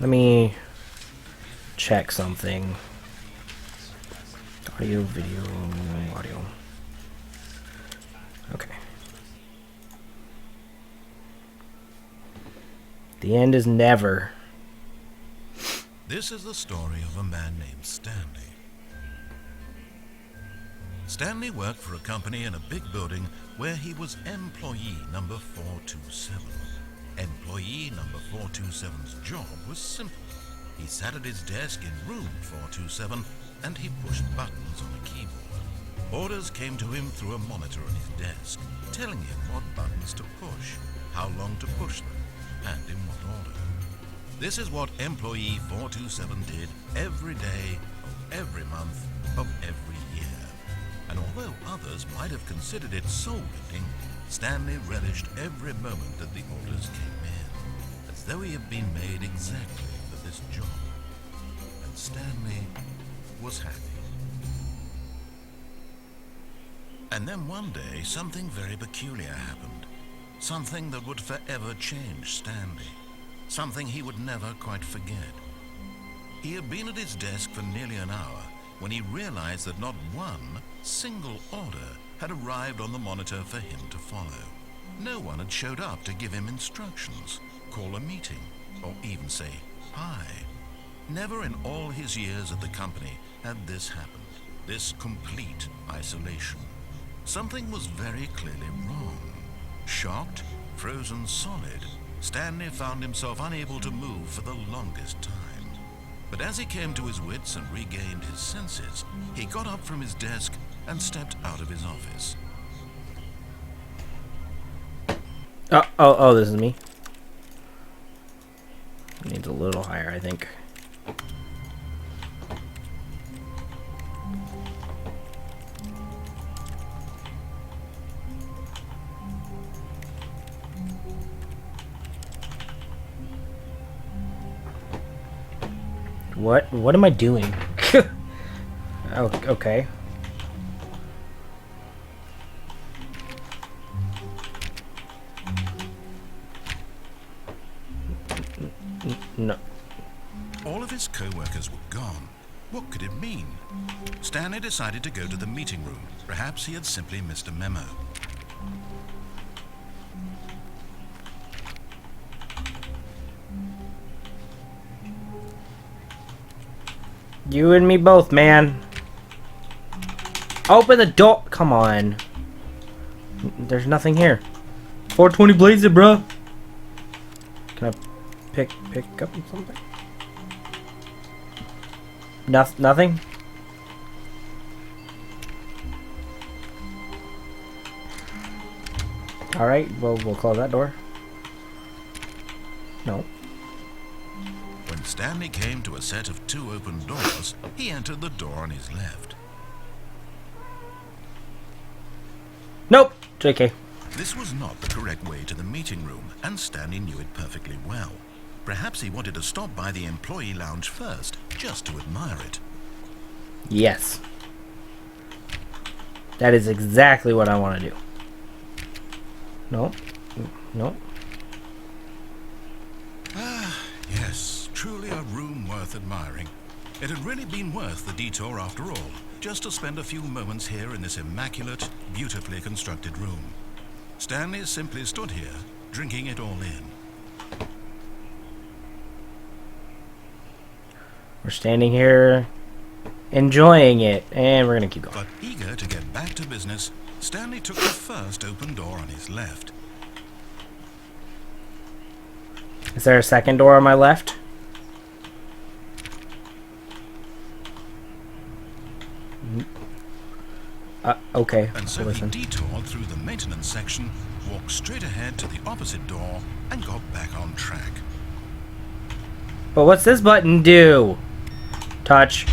Let me check something. Audio, video, audio. Okay. The end is never. This is the story of a man named Stanley. Stanley worked for a company in a big building where he was employee number 427. Employee number 427's job was simple. He sat at his desk in room 427 and he pushed buttons on a keyboard. Orders came to him through a monitor on his desk, telling him what buttons to push, how long to push them, and in what order. This is what employee 427 did every day of every month of every year. And although others might have considered it soul-lifting, Stanley relished every moment that the orders came in, as though he had been made exactly for this job. And Stanley was happy. And then one day, something very peculiar happened. Something that would forever change Stanley. Something he would never quite forget. He had been at his desk for nearly an hour when he realized that not one single order had arrived on the monitor for him to follow. No one had showed up to give him instructions, call a meeting, or even say hi. Never in all his years at the company had this happened, this complete isolation. Something was very clearly wrong. Shocked, frozen solid, Stanley found himself unable to move for the longest time. But as he came to his wits and regained his senses, he got up from his desk and stepped out of his office. Oh, this is me. Needs a little higher, I think. What am I doing? Oh, okay. No. All of his co-workers were gone. What could it mean? Stanley decided to go to the meeting room. Perhaps he had simply missed a memo. You and me both, man. Open the door. Come on. There's nothing here. 420 blaze it, bro. Can I pick up something? Nothing? Alright, well, we'll close that door. No. When Stanley came to a set of 2 open doors, he entered the door on his left. Nope. JK. This was not the correct way to the meeting room, and Stanley knew it perfectly well. Perhaps he wanted to stop by the employee lounge first, just to admire it. Yes. That is exactly what I want to do. Nope. Nope. Yes, truly a room worth admiring. It had really been worth the detour after all, just to spend a few moments here in this immaculate, beautifully constructed room. Stanley simply stood here, drinking it all in. We're standing here, enjoying it, and we're gonna keep going. But eager to get back to business, Stanley took the first open door on his left. Is there a second door on my left? Okay. And so he detoured through the maintenance section, walked straight ahead to the opposite door, and got back on track. But what's this button do? Touch.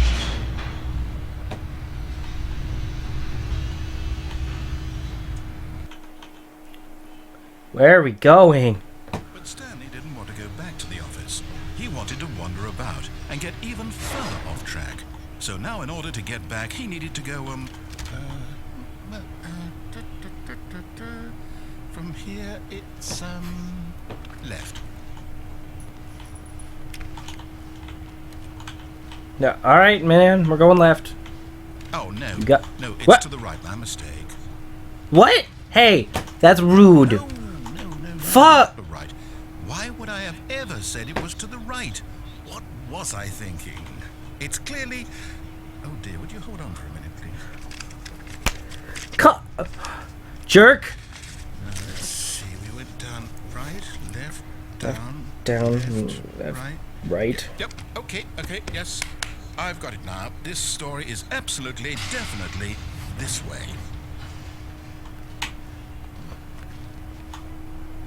Where are we going? But Stanley didn't want to go back to the office. He wanted to wander about and get even further off track. So now in order to get back, he needed to go, from here it's, left. No, all right, man. We're going left. Oh, no. You got No, it's what? to the right. My mistake. What? Hey, that's rude. No. Fuck. The right. Why would I have ever said it was to the right? What was I thinking? It's clearly... Oh, dear. Would you hold on for a minute, please? Jerk. Let's see. We went down right, left, Down, left, right. Right. Yep. Okay. Yes. I've got it now. This story is absolutely, definitely this way.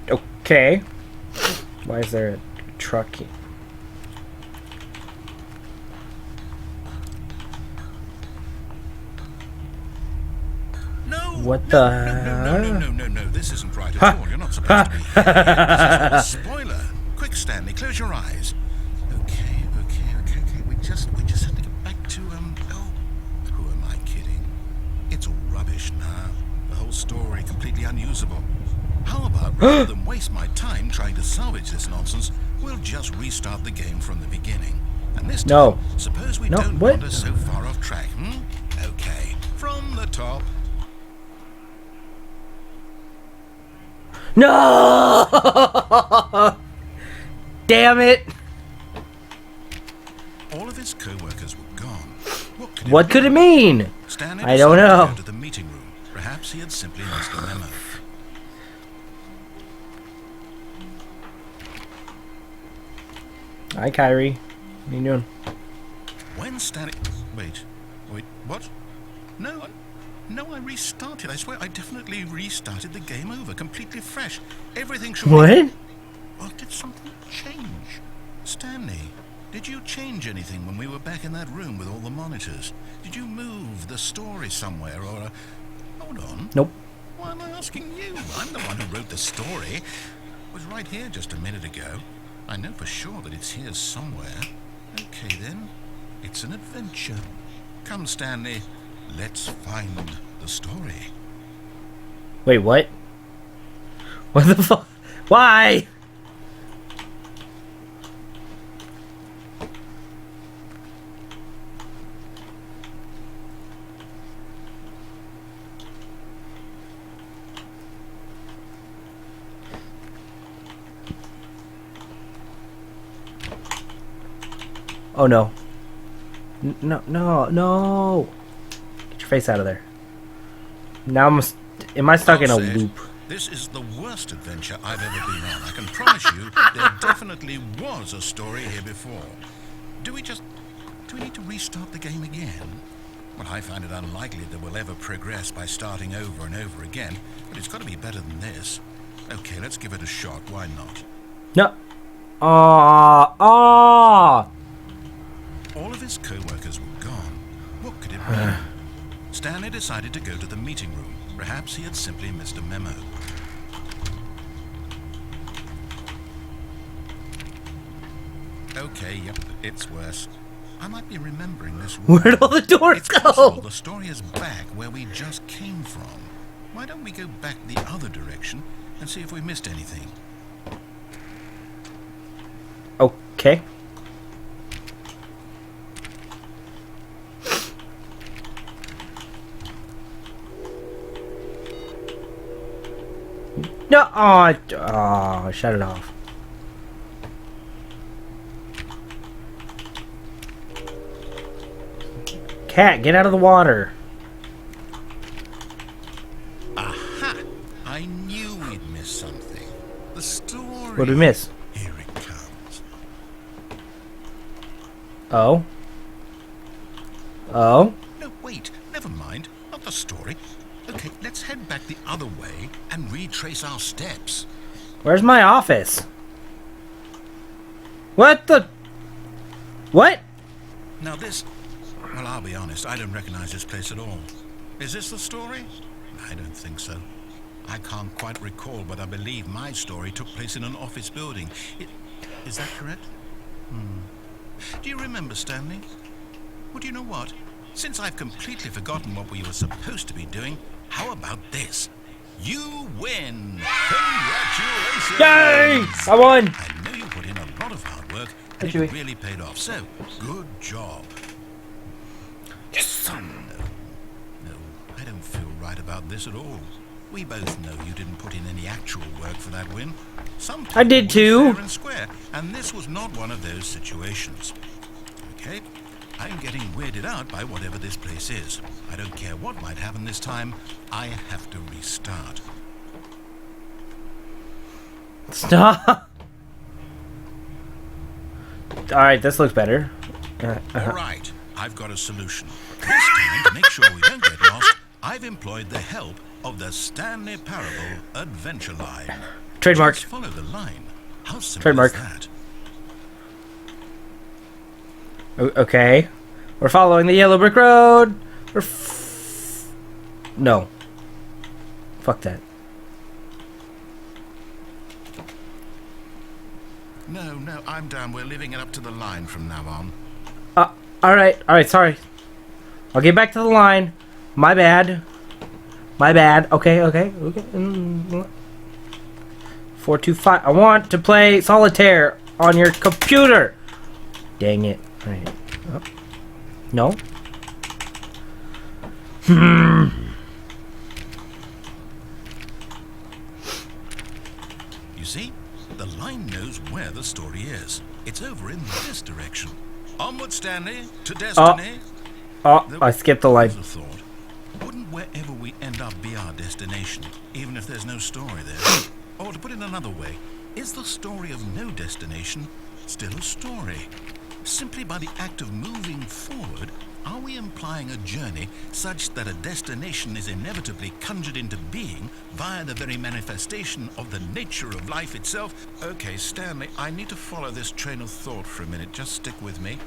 Okay. Why is there a truck here? No. What the? No. This isn't right at all. You're not supposed to be here. This is a spoiler. Quick, Stanley, close your eyes. Okay. We just have to get back to Oh, who am I kidding? It's all rubbish now. The whole story completely unusable. How about rather than waste my time trying to salvage this nonsense, we'll just restart the game from the beginning. And this time, suppose we don't wander so far off track, Okay, from the top. No! Damn it! All of his co-workers were gone. What could it mean? Stanley I don't know. decided to go to the meeting room. Perhaps he had simply missed a memo. Hi, Kyrie. What are you doing? When Stanley... Wait, what? No, I restarted. I swear I definitely restarted the game over, completely fresh. Everything should... What? Well, did something change? Stanley, did you change anything when we were back in that room with all the monitors? Did you move the story somewhere or... Hold on. Nope. Why am I asking you? I'm the one who wrote the story. It was right here just a minute ago. I know for sure that it's here somewhere. Okay, then. It's an adventure. Come, Stanley. Let's find the story. Wait, what? What the fuck? Why? Oh no. No. Get your face out of there. Now am I stuck in a loop? This is the worst adventure I've ever been on. I can promise you there definitely was a story here before. Do we need to restart the game again? Well, I find it unlikely that we'll ever progress by starting over and over again, but it's got to be better than this. Okay, let's give it a shot. Why not? No. All of his co-workers were gone. What could it mean? Stanley decided to go to the meeting room. Perhaps he had simply missed a memo. Okay, yep, it's worse. I might be remembering this wrong. Where'd all the doors It's go? possible the story is back where we just came from. Why don't we go back the other direction and see if we missed anything? Okay. No. Oh, shut it off. Cat, get out of the water. Aha! I knew we'd miss something. The story. What did we miss? Here it comes. Oh. Oh. No, wait. Never mind. Not the story. Okay, let's head back the other way and retrace our steps. Where's my office? What the? What? Now this... Well, I'll be honest. I don't recognize this place at all. Is this the story? I don't think so. I can't quite recall, but I believe my story took place in an office building. Is that correct? Do you remember, Stanley? Well, do you know what? Since I've completely forgotten what we were supposed to be doing, how about this? You win! Congratulations! Yay! I won! I know you put in a lot of hard work, and it really paid off. So, good job. Yes. No, I don't feel right about this at all. We both know you didn't put in any actual work for that win. Some I did too. fair and square, and this was not one of those situations. Okay? I'm getting weirded out by whatever this place is. I don't care what might happen this time. I have to restart. Stop. Alright, this looks better. All right, I've got a solution. This time, to make sure we don't get lost, I've employed the help of the Stanley Parable Adventure Line. Trademark. Just follow the line. How simple Trademark. is that? Okay. We're following the yellow brick road. No. Fuck that. No, I'm down. We're leaving it up to the line from now on. Alright, sorry. I'll get back to the line. My bad. Okay. 425. I want to play solitaire on your computer. Dang it. Alright. Oh. No. You see? The line knows where the story is. It's over in this direction. Onward, Stanley, to destiny. I skipped the line. Here's a thought. Wouldn't wherever we end up be our destination, even if there's no story there? Or to put it another way, is the story of no destination still a story? Simply by the act of moving forward, are we implying a journey such that a destination is inevitably conjured into being via the very manifestation of the nature of life itself? Okay, Stanley, I need to follow this train of thought for a minute. Just stick with me.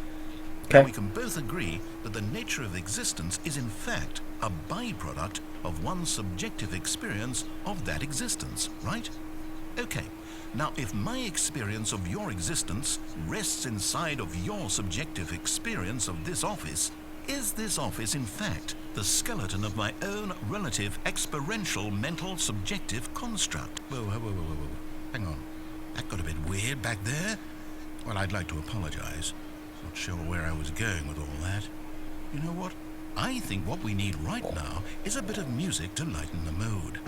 Okay. We can both agree that the nature of existence is in fact a byproduct of one's subjective experience of that existence, right? Okay. Now, if my experience of your existence rests inside of your subjective experience of this office, is this office, in fact, the skeleton of my own relative experiential mental subjective construct? Whoa. Hang on. That got a bit weird back there. Well, I'd like to apologize. Not sure where I was going with all that. You know what? I think what we need right now is a bit of music to lighten the mood.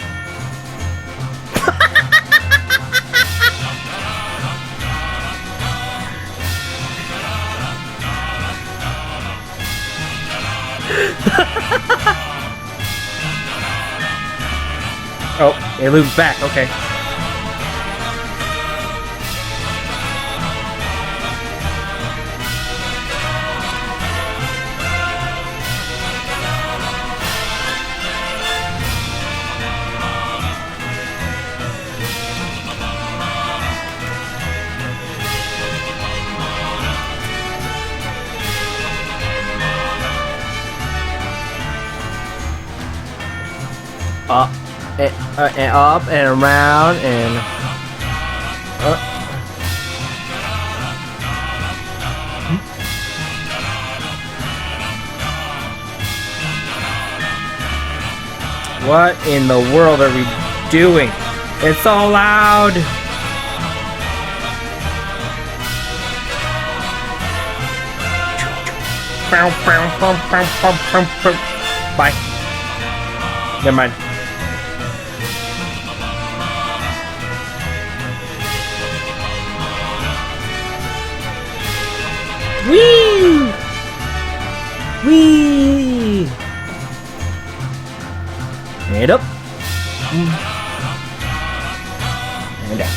Oh, it loops back. Okay. And up and around and What in the world are we doing? It's so loud. Bye. Never mind. Whee! Whee! And up. And down.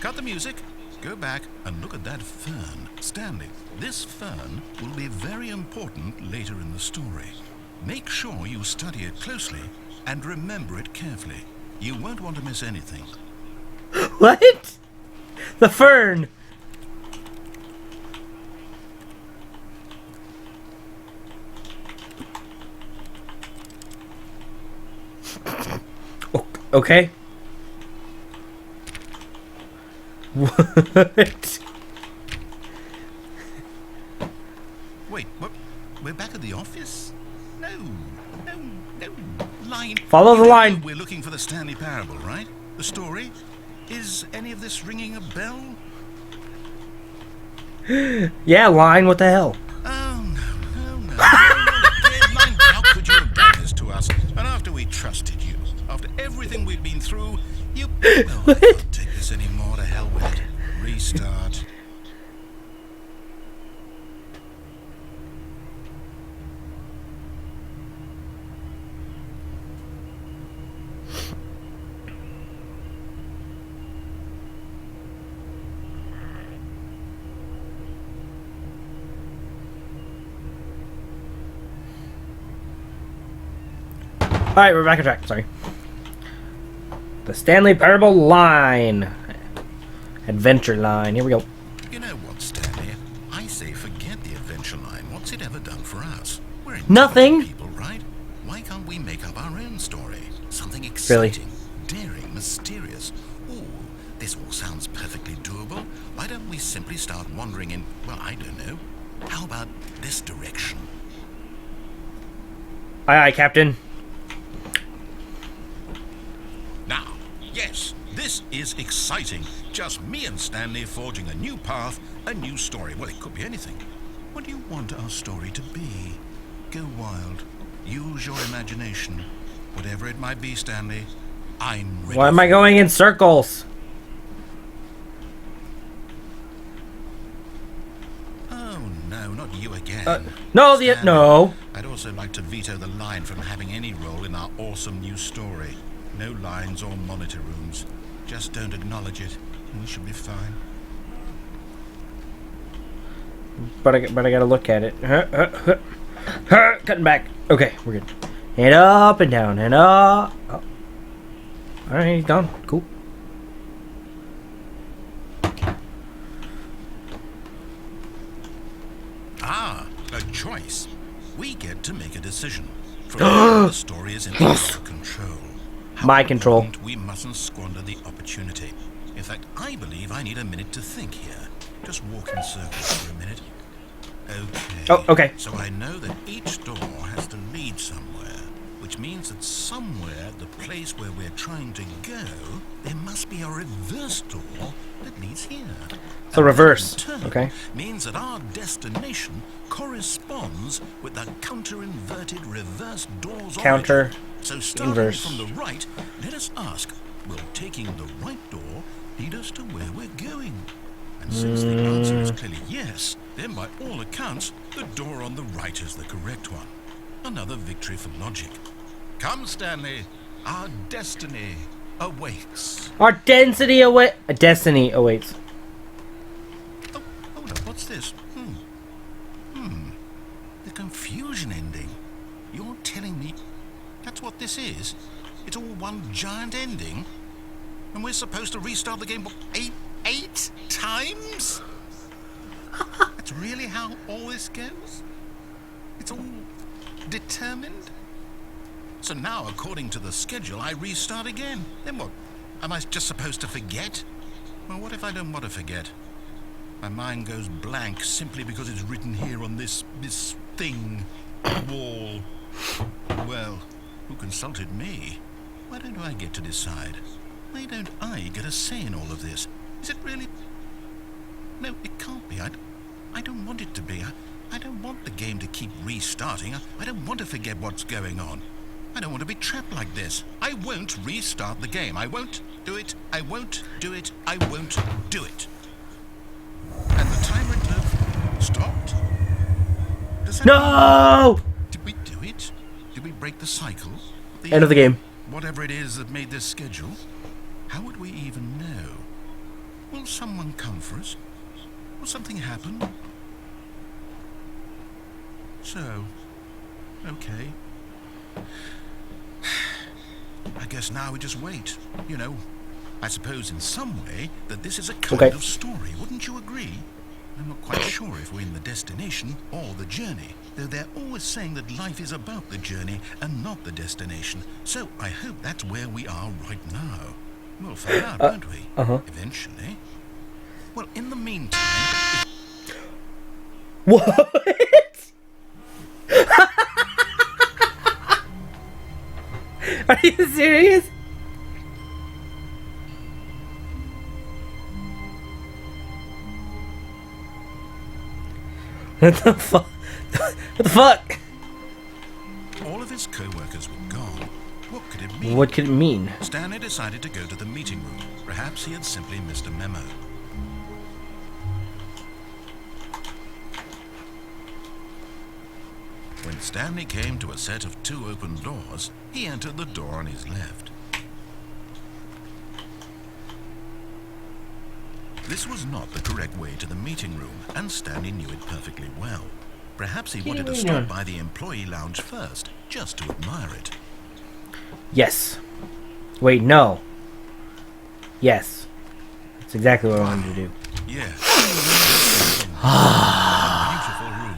Cut the music. Go back and look at that fern. Stanley, this fern will be very important later in the story. Make sure you study it closely and remember it carefully. You won't want to miss anything. What? The fern. Okay. What? Wait, what? We're back at the office? No. Line. Follow the line. We're looking for the Stanley Parable, right? The story? Is any of this ringing a bell? Yeah, line, what the hell? Oh, no. Deadline, how could you have done this to us? And after we trusted you, after everything we've been through, you... Well, I can't take this anymore, to hell with it. Restart. Alright, we're back on track. Sorry. The Stanley Parable line. Adventure line. Here we go. You know what, Stanley? I say forget the adventure line. What's it ever done for us? We're Nothing. People, right? Why can't we make up our own story? Something exciting, daring, mysterious. Ooh, this all sounds perfectly doable. Why don't we simply start wandering in, well, I don't know. How about this direction? Aye, aye, Captain. Now, yes, this is exciting. Just me and Stanley forging a new path, a new story. Well, it could be anything. What do you want our story to be? Go wild. Use your imagination. Whatever it might be, Stanley, I'm ready. Why am I going in circles? Oh, no, not you again. No, Stanley, no. I'd also like to veto the line from having any role in our awesome new story. No lines or monitor rooms. Just don't acknowledge it, and we should be fine. But I gotta look at it. Cutting back. Okay, we're good. And up and down and up. Oh. Alright, he's gone. Cool. Ah, a choice. We get to make a decision. From here, the story is in our control. My control. We mustn't squander the opportunity. In fact, I believe I need a minute to think here. Just walk in circles for a minute. Okay. Oh, okay. So I know that each door has to lead somewhere, which means that somewhere, the place where we're trying to go, there must be a reverse door that leads here. So reverse. Turn Okay. means that our destination corresponds with the counter-inverted reverse door's Counter. origin. So starting Inverse. from the right, let us ask, will taking the right door lead us to where we're going? And since the answer is clearly yes, then by all accounts, the door on the right is the correct one. Another victory for logic. Come, Stanley. Our destiny awaits. Our destiny awaits. Oh, hold up. What's this? The confusion ending. You're telling me that's what this is? It's all one giant ending? And we're supposed to restart the game eight times? That's really how all this goes? It's all determined? So now, according to the schedule, I restart again. Then what? Am I just supposed to forget? Well, what if I don't want to forget? My mind goes blank simply because it's written here on this thing, wall. Well, who consulted me? Why don't I get to decide? Why don't I get a say in all of this? Is it really... No, it can't be. I don't want it to be. I don't want the game to keep restarting. I don't want to forget what's going on. I don't want to be trapped like this. I won't restart the game. I won't do it. I won't do it. I won't do it. And the timer stopped. Does that No! Did we do it? Did we break the cycle? End of the game. Whatever it is that made this schedule? How would we even know? Will someone come for us? Will something happen? So, okay. I guess now we just wait. You know, I suppose in some way that this is a kind of story. Wouldn't you agree? I'm not quite sure if we're in the destination or the journey, though they're always saying that life is about the journey and not the destination. So I hope that's where we are right now. We'll find out, won't we? Eventually. Well, in the meantime... What? Are you serious? What the fuck? What the fuck? All of his co-workers were gone. What could it mean? What could it mean? Stanley decided to go to the meeting room. Perhaps he had simply missed a memo. When Stanley came to a set of 2 open doors, he entered the door on his left. This was not the correct way to the meeting room, and Stanley knew it perfectly well. Perhaps he wanted to stop by the employee lounge first, just to admire it. Yes. Wait, no. Yes. That's exactly what I wanted to do. Yes. A beautiful room.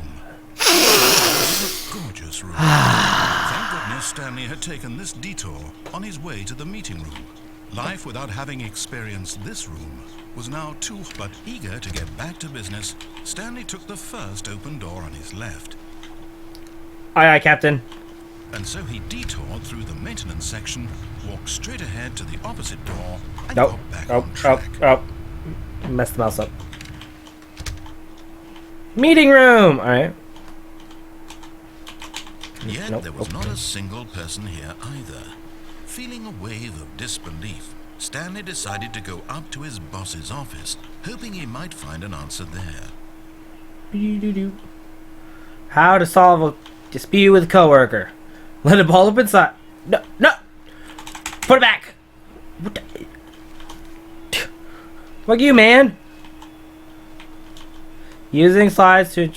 Gorgeous room. Thank goodness Stanley had taken this detour on his way to the meeting room. Life without having experienced this room was now too, but eager to get back to business, Stanley took the first open door on his left. Aye, aye, Captain. And so he detoured through the maintenance section, walked straight ahead to the opposite door, and Nope. got back Oh, on track. oh, oh. Messed the mouse up. Meeting room! Alright. Yet Nope. there was not a single person here either. Feeling a wave of disbelief, Stanley decided to go up to his boss's office, hoping he might find an answer there. How to solve a dispute with a coworker. Let it ball up inside. No, no! Put it back! What the... Fuck you, man! Using slides to...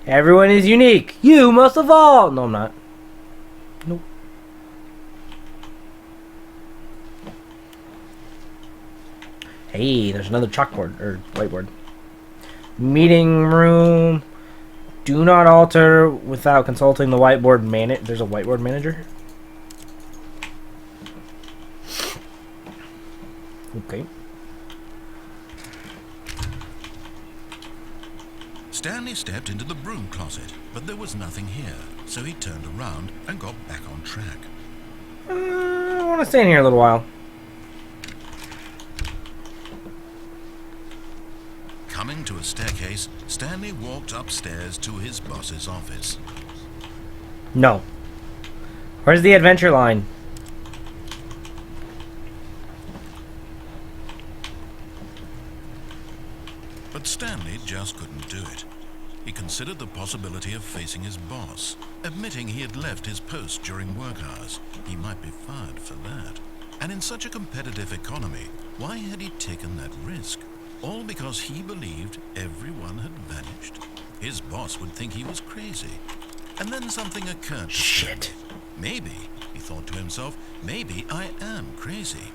Everyone is unique. You must evolve! No, I'm not. Nope. Hey, there's another chalkboard, or whiteboard. Meeting room. Do not alter without consulting the whiteboard manager. There's a whiteboard manager. Okay. Stanley stepped into the broom closet, but there was nothing here, so he turned around and got back on track. I want to stay in here a little while. Coming to a staircase, Stanley walked upstairs to his boss's office. No. Where's the adventure line? But Stanley just couldn't do it. He considered the possibility of facing his boss, admitting he had left his post during work hours. He might be fired for that. And in such a competitive economy, why had he taken that risk? All because he believed everyone had vanished. His boss would think he was crazy. And then something occurred to Shit. Stanley. Maybe, he thought to himself, maybe I am crazy.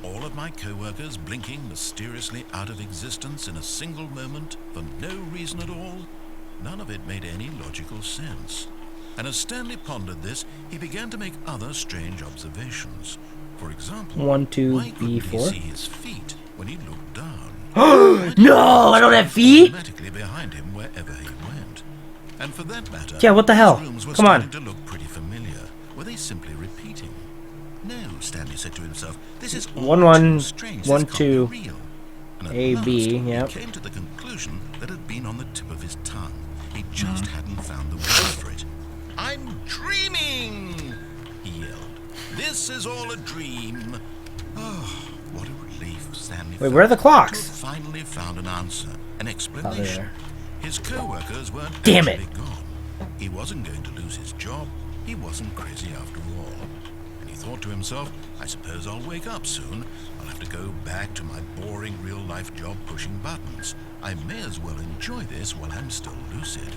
All of my co-workers blinking mysteriously out of existence in a single moment for no reason at all. None of it made any logical sense. And as Stanley pondered this, he began to make other strange observations. For example, 1, 2, why couldn't he B4. see his feet when he looked down? No, I don't have feet. Automatically behind him wherever he went. And for that matter, Yeah, what the hell? his rooms were Come on. starting to look pretty familiar. Were they simply repeating? No, Stanley said to himself. This is all 1, 1, too strange. 1, This can't be 2. real. And at A, last, B, yep. he came to the conclusion that had been on the tip of his tongue. He just hadn't found the word for it. I'm dreaming! He yelled. This is all a dream. Oh, what a relief Stanley Wait, felt where are the to clocks? have finally found an answer, an Oh, explanation. there. His co-workers weren't Damn actually it. gone. He wasn't going to lose his job. He wasn't crazy after all. And he thought to himself, I suppose I'll wake up soon. I'll have to go back to my boring real-life job pushing buttons. I may as well enjoy this while I'm still lucid.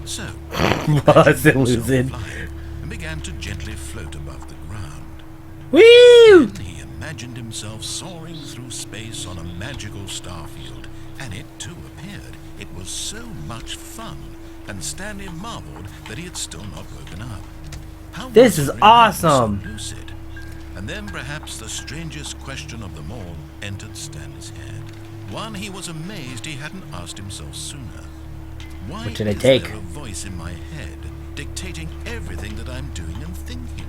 So, Was it he lucid? and began to gently float above the ground. Woo! Then he imagined himself soaring through space on a magical star field, and it too appeared. It was so much fun, and Stanley marveled that he had still not woken up. How This was is he remaining awesome. so lucid? And then perhaps the strangest question of them all entered Stanley's head. One he was amazed he hadn't asked himself sooner. Why What did I is take? there a voice in my head dictating everything that I'm doing and thinking?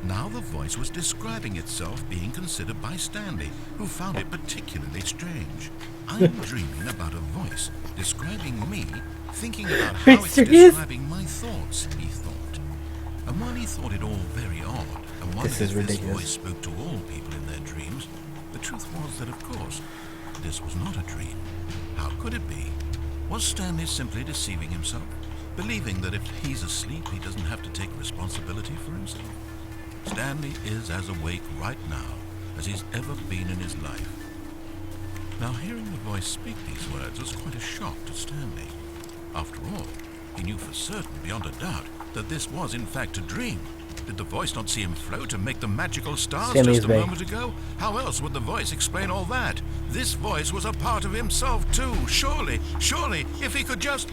Now the voice was describing itself being considered by Stanley, who found it particularly strange. I'm dreaming about a voice Describing me, thinking about Are you how it's serious? describing my thoughts, he thought. And while he thought it all very odd, and wondered This is if this ridiculous. voice spoke to all people in their dreams, the truth was that, of course, this was not a dream. How could it be? Was Stanley simply deceiving himself? Believing that if he's asleep, he doesn't have to take responsibility for himself? Stanley is as awake right now as he's ever been in his life. Now, hearing the voice speak these words was quite a shock to Stanley. After all, he knew for certain, beyond a doubt, that this was in fact a dream. Did the voice not see him float and make the magical stars Stanley's just a bae. moment ago? How else would the voice explain all that? This voice was a part of himself too. Surely, if he could just...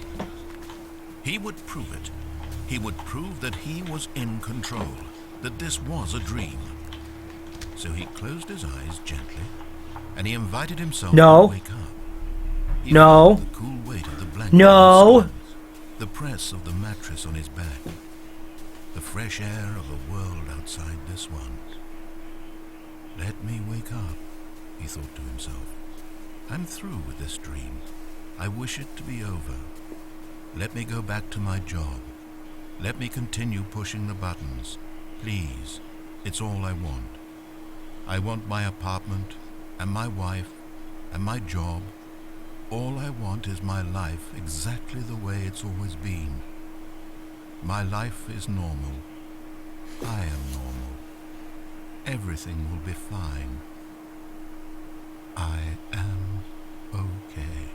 He would prove it. He would prove that he was in control, that this was a dream. So he closed his eyes gently, and he invited himself No. to wake up. He No. felt the cool weight of the blanket No. on his skin, the press of the mattress on his back, the fresh air of the world outside this one. Let me wake up, he thought to himself. I'm through with this dream. I wish it to be over. Let me go back to my job. Let me continue pushing the buttons. Please, it's all I want. I want my apartment, and my wife, and my job. All I want is my life exactly the way it's always been. My life is normal. I am normal. Everything will be fine. I am okay.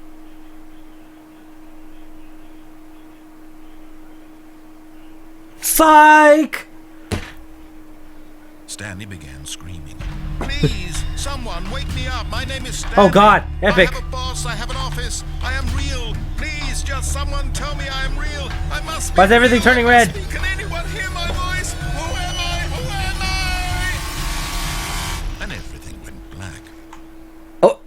Psych! Stanley began screaming. Please, someone wake me up. My name is Stanley. Oh God, epic. I have a boss. I have an office. I am real. Please, just someone tell me I am real. I must be Why is everything real. turning I must red? be. Can anyone hear my voice? Who am I? Who am I? And everything went black. Oh,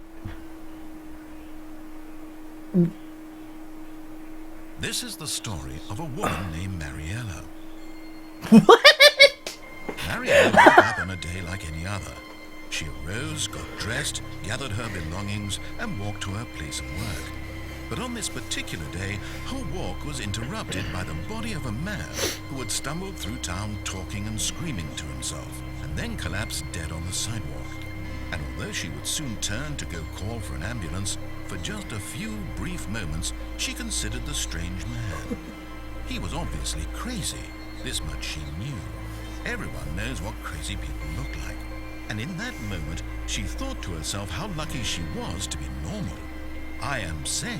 This is the story of a woman named Mariella. what? Mariella woke up on a day like any other. She arose, got dressed, gathered her belongings, and walked to her place of work. But on this particular day, her walk was interrupted by the body of a man who had stumbled through town talking and screaming to himself, and then collapsed dead on the sidewalk. And although she would soon turn to go call for an ambulance, for just a few brief moments, she considered the strange man. He was obviously crazy. This much she knew. Everyone knows what crazy people look like. And in that moment, she thought to herself how lucky she was to be normal. I am sane.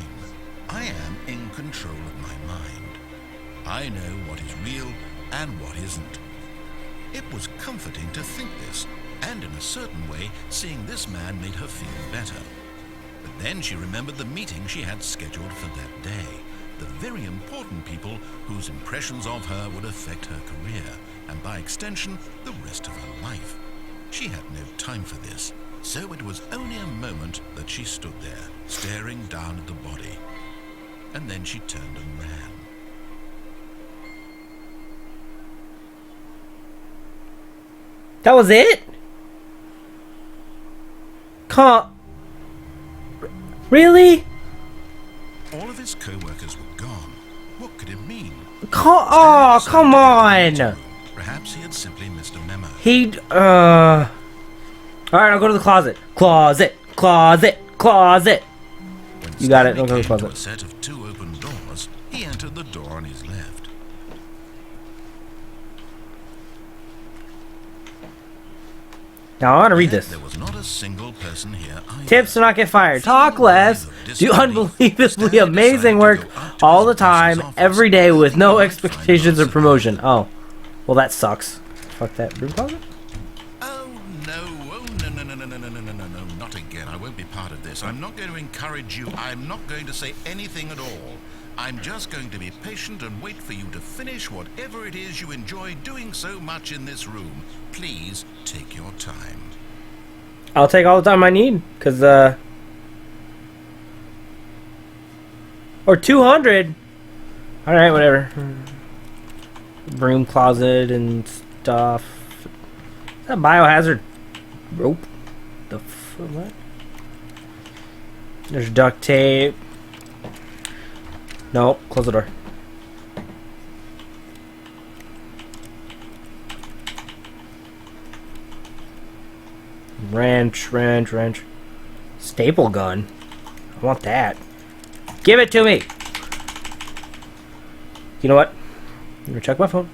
I am in control of my mind. I know what is real and what isn't. It was comforting to think this, and in a certain way, seeing this man made her feel better. But then she remembered the meeting she had scheduled for that day, the very important people whose impressions of her would affect her career, and by extension, the rest of her life. She had no time for this, so it was only a moment that she stood there, staring down at the body. And then she turned and ran. That was it? Really? All of his co-workers were gone. What could it mean? Oh, come on! Perhaps he had simply missed a memo. Alright, I'll go to the closet. Closet! When You got it, Stanley don't go to the came closet. a set of two open doors, he entered the door on his left. Now I want to read Yet this. There was not a single person here either. Tips to not get fired. Talk less. Do unbelievably amazing work all the time, every day, with no expectations of promotion. Oh. Well, that sucks. Fuck that. Broom closet? Oh, no, not again. I won't be part of this. I'm not going to encourage you. I'm not going to say anything at all. I'm just going to be patient and wait for you to finish whatever it is you enjoy doing so much in this room. Please take your time. I'll take all the time I need, because, or 200. Alright, whatever. Broom closet and stuff. Is that biohazard rope? What? There's duct tape. No, close the door. Wrench. Staple gun. I want that. Give it to me! You know what? I'm gonna check my phone.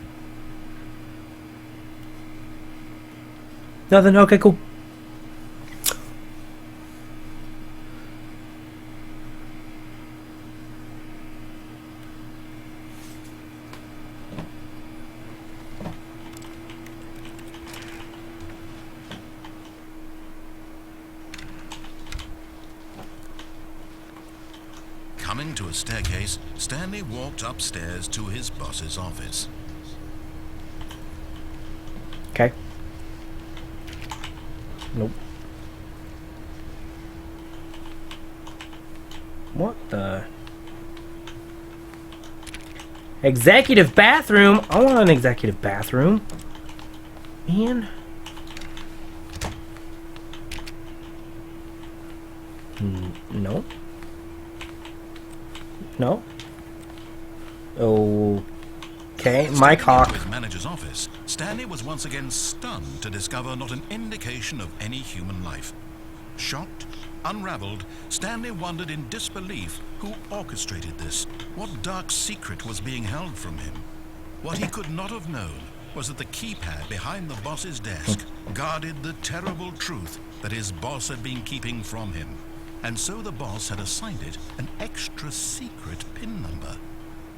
Nothing? Okay, cool. Coming to a staircase, Stanley walked upstairs to his boss's office. Okay. Nope. What the? Executive bathroom? I want an executive bathroom. Man. No. No. Okay, Mike Hawk. With manager's office, Stanley was once again stunned to discover not an indication of any human life. Shocked, unraveled, Stanley wondered in disbelief who orchestrated this. What dark secret was being held from him? What he could not have known was that the keypad behind the boss's desk guarded the terrible truth that his boss had been keeping from him. And so the boss had assigned it an extra secret PIN number,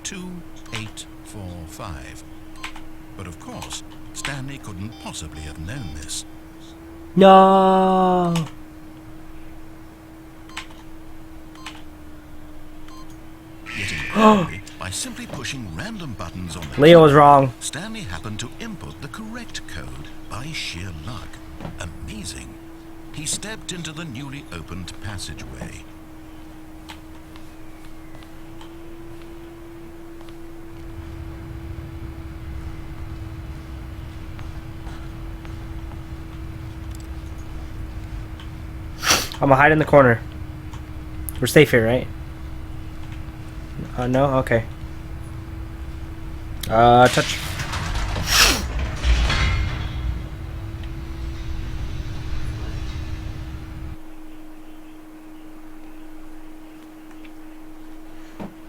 2845. But of course, Stanley couldn't possibly have known this. No. Yet incredibly, by simply pushing random buttons on the Leo was wrong. Stanley happened to input the correct code by sheer luck. Amazing. He stepped into the newly opened passageway. I'm gonna hide in the corner. We're safe here, right? No? Okay. Touch.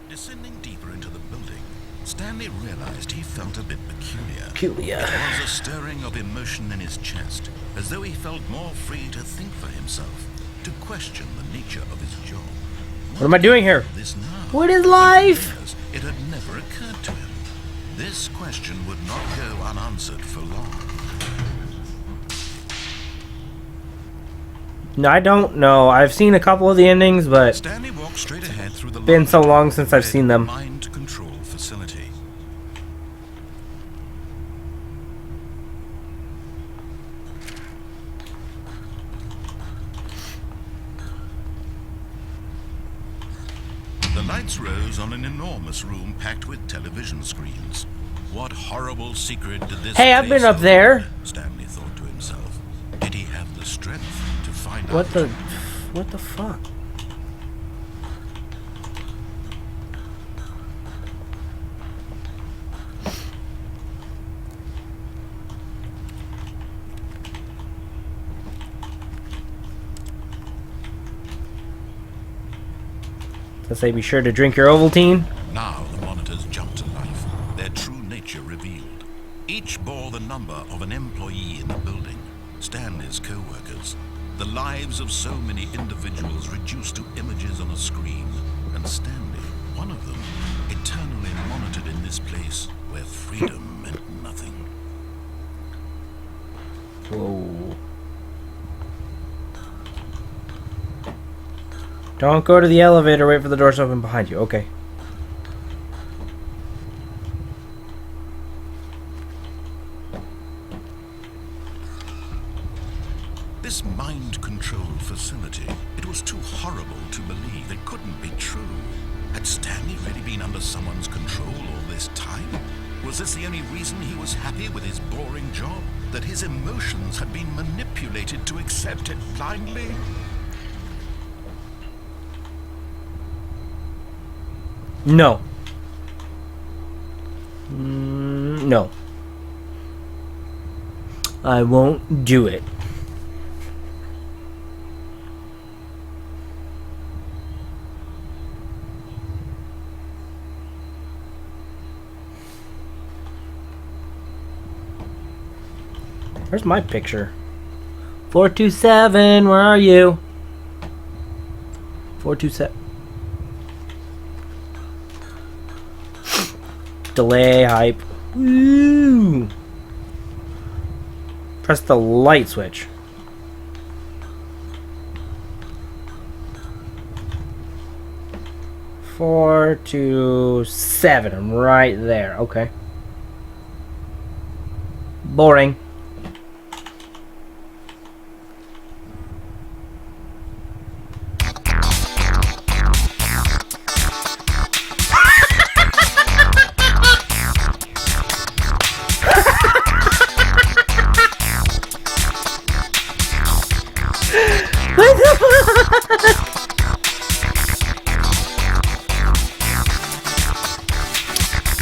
Descending deeper into the building, Stanley realized he felt a bit peculiar. Peculiar. There was a stirring of emotion in his chest, as though he felt more free to think for himself, to question the nature of his job. What am I doing here? This now? What is life? It had never occurred to him. This question would not go unanswered for long. No, I don't know. I've seen a couple of the endings, but Stanley walked straight ahead through the been so long since I've seen them. mind control facility. The lights rose on an enormous room packed with television screens. What horrible secret did this Hey, I've place been up hold? there. Stanley thought to himself. Did he have the strength to find out? What the fuck? Let's say be sure to drink your Ovaltine. Now the monitors jumped to life, their true nature revealed. Each bore the number of an employee in the building, Stanley's co-workers. The lives of so many individuals reduced to images on a screen, and Stanley, one of them, eternally monitored in this place where freedom meant nothing. Whoa. Don't go to the elevator, wait for the doors to open behind you. Okay. This mind control facility, it was too horrible to believe. It couldn't be true. Had Stanley really been under someone's control all this time? Was this the only reason he was happy with his boring job? That his emotions had been manipulated to accept it blindly? No. No. I won't do it. Where's my picture? 427, where are you? 427. Delay hype. Woo! Press the light switch. Four, two, seven. I'm right there. Okay. Boring.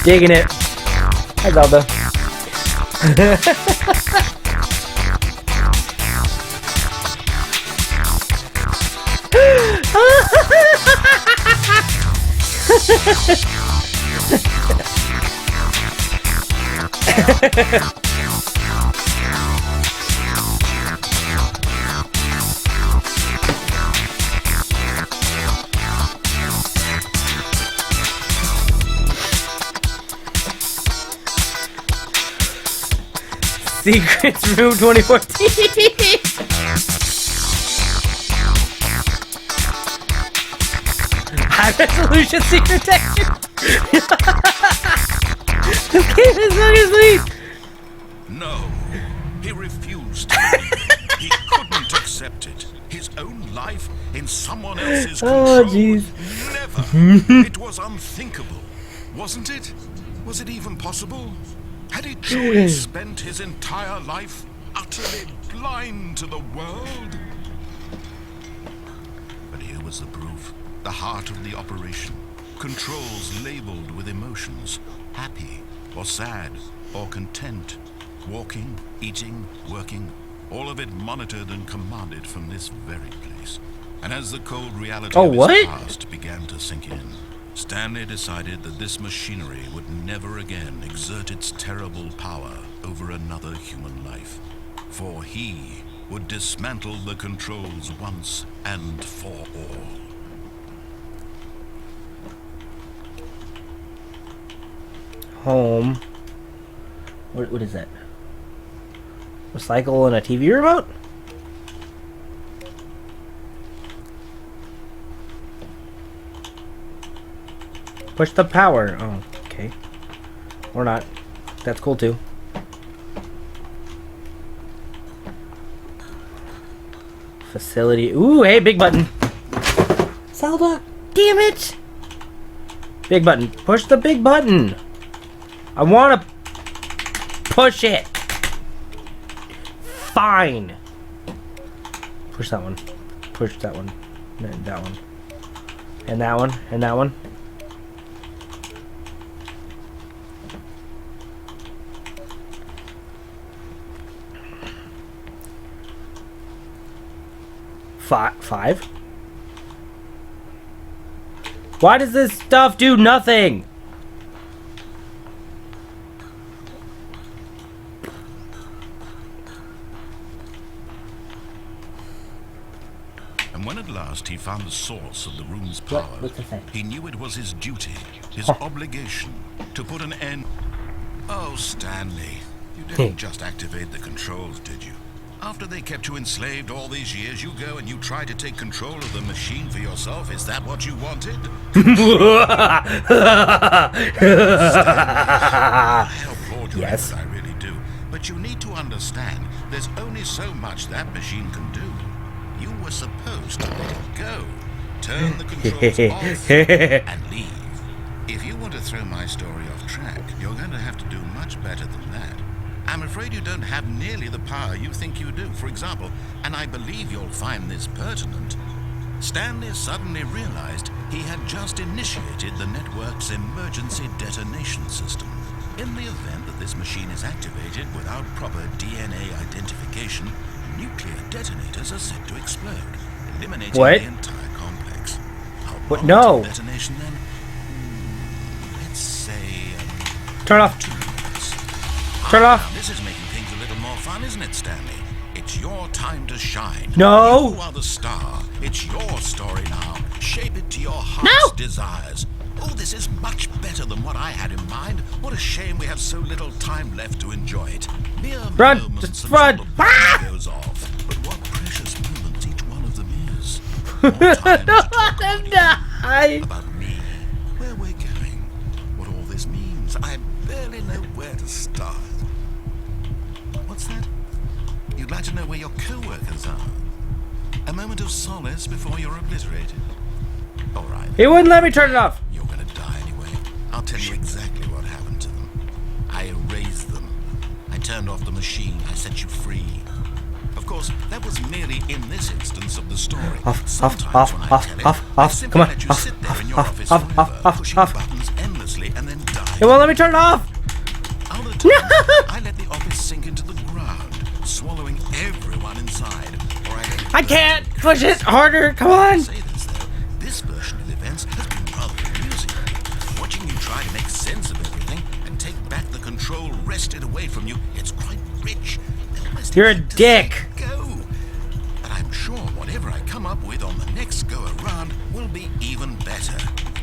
Digging it. Hi, Zelda. Secrets Room 2014. High resolution secret texture. This game is seriously. No, he refused to believe it. He couldn't accept it. His own life in someone else's control. Oh, jeez. Never. It was unthinkable, wasn't it? Was it even possible? Had he truly spent his entire life utterly blind to the world? But here was the proof. The heart of the operation. Controls labeled with emotions. Happy, or sad, or content. Walking, eating, working. All of it monitored and commanded from this very place. And as the cold reality of his past began to sink in, Stanley decided that this machinery would never again exert its terrible power over another human life. For he would dismantle the controls once and for all. Home. What is that? Recycle and a TV remote? Push the power. Oh, okay. Or not. That's cool too. Facility. Ooh, hey, big button. Zelda, damn it. Big button. Push the big button. I want to push it. Fine. Push that one. Push that one. And that one. And that one. And that one. Five? Why does this stuff do nothing? And when at last he found the source of the room's power, he knew it was his duty, his obligation, to put an end... Oh, Stanley, you didn't just activate the controls, did you? After they kept you enslaved all these years, you go and you try to take control of the machine for yourself? Is that what you wanted? I applaud you, yes. I really do. But you need to understand, there's only so much that machine can do. You were supposed to let it go. Turn the controls off and leave. If you want to throw my story off track, you're going to have to do much better than that. I'm afraid you don't have nearly the power you think you do. For example, and I believe you'll find this pertinent, Stanley suddenly realized He had just initiated the network's emergency detonation system. In the event that this machine is activated without proper DNA identification, nuclear detonators are set to explode, eliminating What? the entire complex. What? No. Detonation then? Let's say Turn off. 2 minutes. Turn off. This is making things a little more fun, isn't it, Stanley? It's your time to shine. No. You are the star. It's your story now. Shape it to your heart's desires. Oh, this is much better than what I had in mind. What a shame we have so little time left to enjoy it. Mere Run! moments Just until run! the bomb goes off. But what precious moments each one of them is. More time to talk about me, where we're going, what all this means. I barely know where to start. What's that? You'd like to know where your co-workers are? A moment of solace before you're obliterated? All right. He wouldn't let me turn it off. You're gonna die anyway. I'll tell you exactly what happened to them. I erased them. I turned off the machine. I set you free. Of course, that was merely in this instance of the story. Sometimes when I tell it, I simply let you sit there in your office forever, pushing buttons endlessly and then die. He won't let me turn it off. Other times, I let the office sink into the ground, swallowing everyone inside. Or I can't push it harder. Come on. Say this though, this version of events has been rather amusing. Watching you try to make sense of everything and take back the control wrested away from you, it's quite rich. You're a dick. Go. And I'm sure whatever I come up with on the next go around will be even better.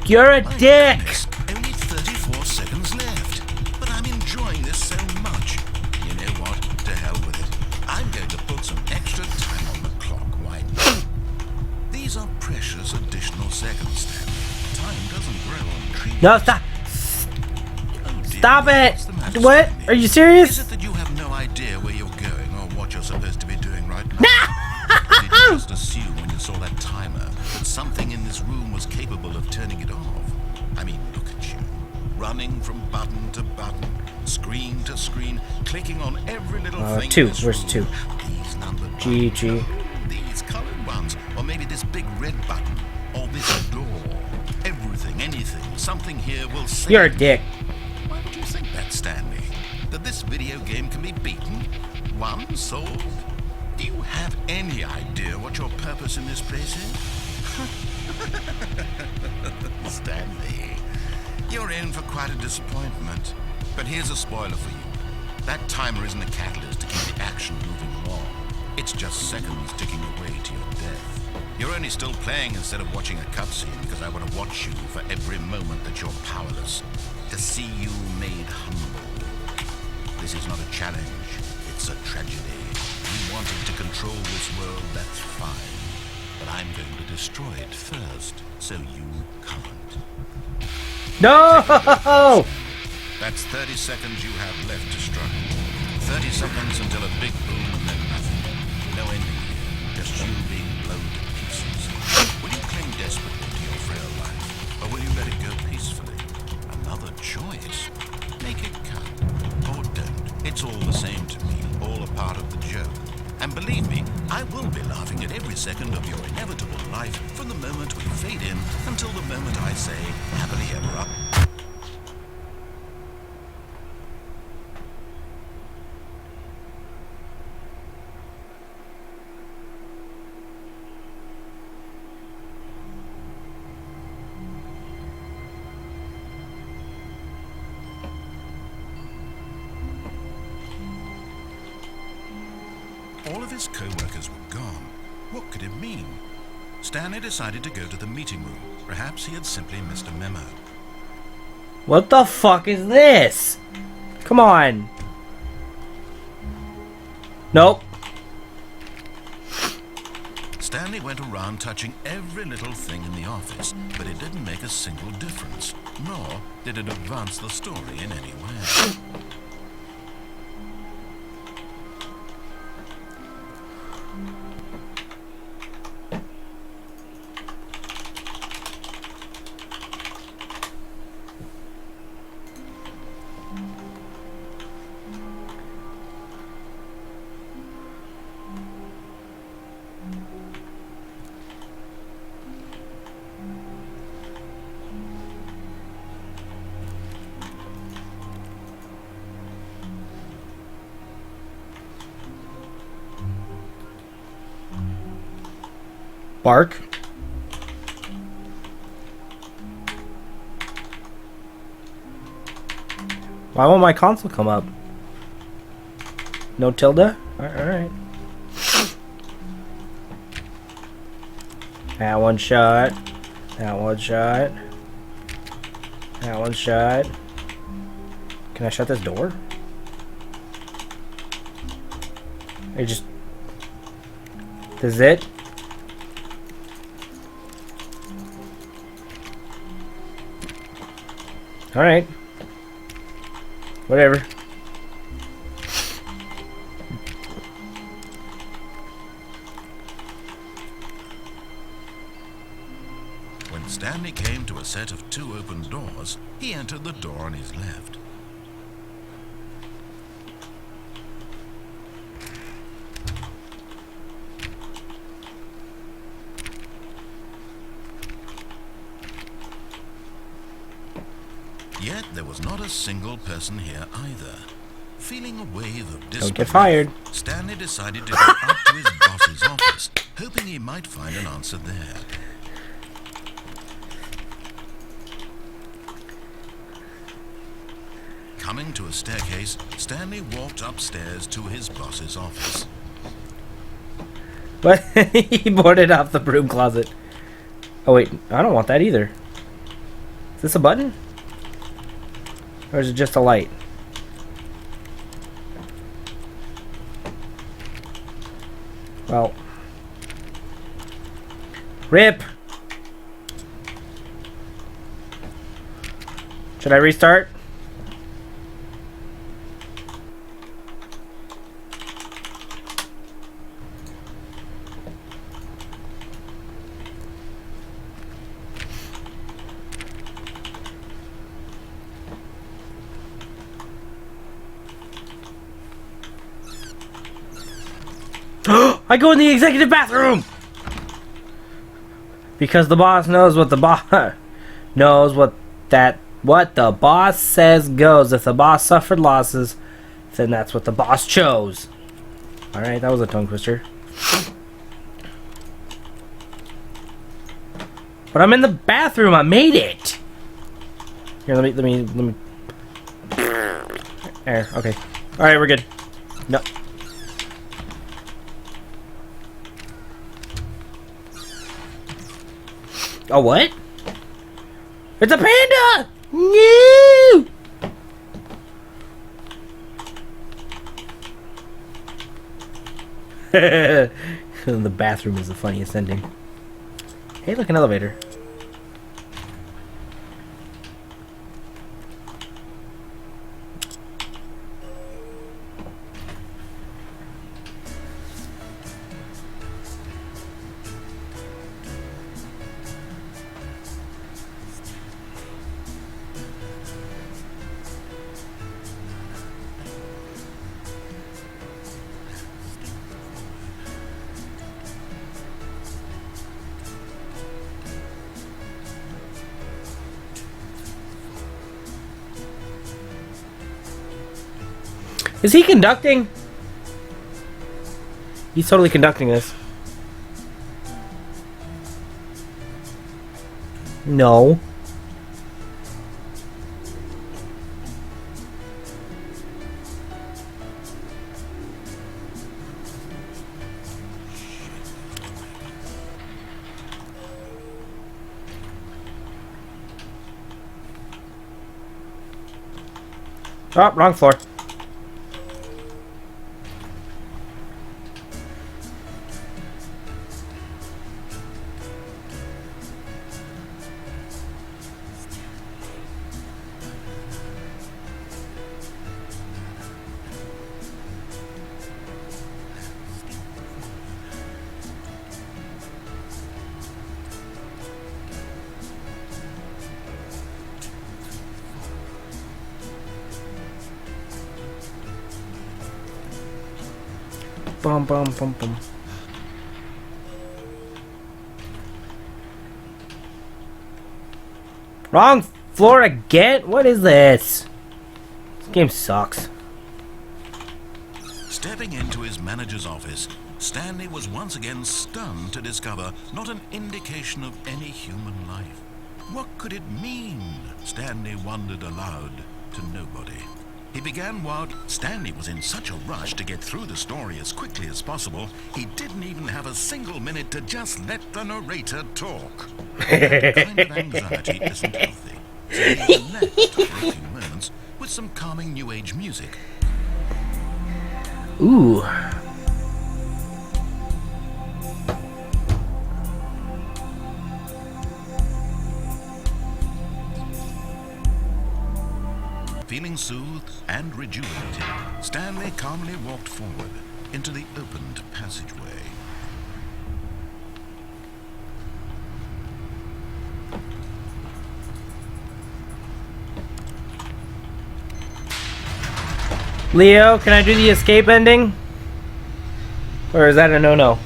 You're a My dick. goodness, only 34 seconds left. But I'm enjoying this so much. You know what? To hell with it. I'm going to put some extra time on the clock. Why not? These are precious additional seconds, Stanley. Time doesn't grow on trees. No, stop. Oh dear, Stop it. what's the matter, What? Stanley? Are you Is serious? it that you have no idea where you're going or what you're supposed to be doing right now? Did you just assume when you saw that timer that something in this room was capable of turning it off? I mean, look at you. Running from button to button, screen to screen, clicking on every little thing. Two. In this Where's room. two? These numbered G, buttons. G. These colored ones. Or maybe this big red button. Or this door. Everything, anything, something here will say. You're a dick. Why would you think that, Stanley? That this video game can be beaten? Won? Solved? Do you have any idea what your purpose in this place is? Stanley, you're in for quite a disappointment. But here's a spoiler for you. That timer isn't a catalyst to keep the action moving along. It's just seconds ticking away to your death. You're only still playing instead of watching a cutscene because I want to watch you for every moment that you're powerless. To see you made humble. This is not a challenge. It's a tragedy. You wanted to control this world, that's fine. But I'm going to destroy it first, so you can't. No. That's 30 seconds you have left to struggle. 30 seconds until a big boom and then nothing. No ending here, just you being blown to pieces. Will you cling desperately to your frail life, or will you let it go peacefully? Another choice. Make it count, or don't. It's all the same to me, all a part of the joke. And believe me, I will be laughing at every second of your inevitable life from the moment we fade in until the moment I say, happily ever up. All of his co-workers were gone. What could it mean? Stanley decided to go to the meeting room. Perhaps he had simply missed a memo. What the fuck is this? Come on. Nope. Stanley went around touching every little thing in the office, but it didn't make a single difference, nor did it advance the story in any way. Bark. Why won't my console come up? No tilde? Alright. That one shot. That one shot. That one shot. Can I shut this door? I just... This is it? Alright. Whatever. When Stanley came to a set of 2 open doors, he entered the door on his left. Yet there was not a single person here either. Feeling a wave of disbelief, Don't get fired. Stanley decided to go up to his boss's office, hoping he might find an answer there. Coming to a staircase, Stanley walked upstairs to his boss's office. But he boarded off the broom closet. Oh wait, I don't want that either. Is this a button? Or is it just a light? Well. RIP! Should I restart? I go in the executive bathroom! Because the boss knows what the boss knows what the boss says goes. If the boss suffered losses, then that's what the boss chose. Alright, that was a tongue twister. But I'm in the bathroom, I made it! Here, let me there, okay. Alright, we're good. No. Oh, what? It's a panda! No! The bathroom is the funniest ending. Hey, look, an elevator. Is he conducting? He's totally conducting this. No. Oh, wrong floor. Bum, bum, bum, bum. Wrong floor again? What is this? This game sucks. Stepping into his manager's office, Stanley was once again stunned to discover not an indication of any human life. What could it mean? Stanley wondered aloud to nobody. He began while Stanley was in such a rush to get through the story as quickly as possible, he didn't even have a single minute to just let the narrator talk. That kind of anxiety isn't healthy, so he relaxed for a few moments with some calming New Age music. Ooh. Feeling soothed and rejuvenated, Stanley calmly walked forward into the opened passageway. Leo, can I do the escape ending? Or is that a no-no?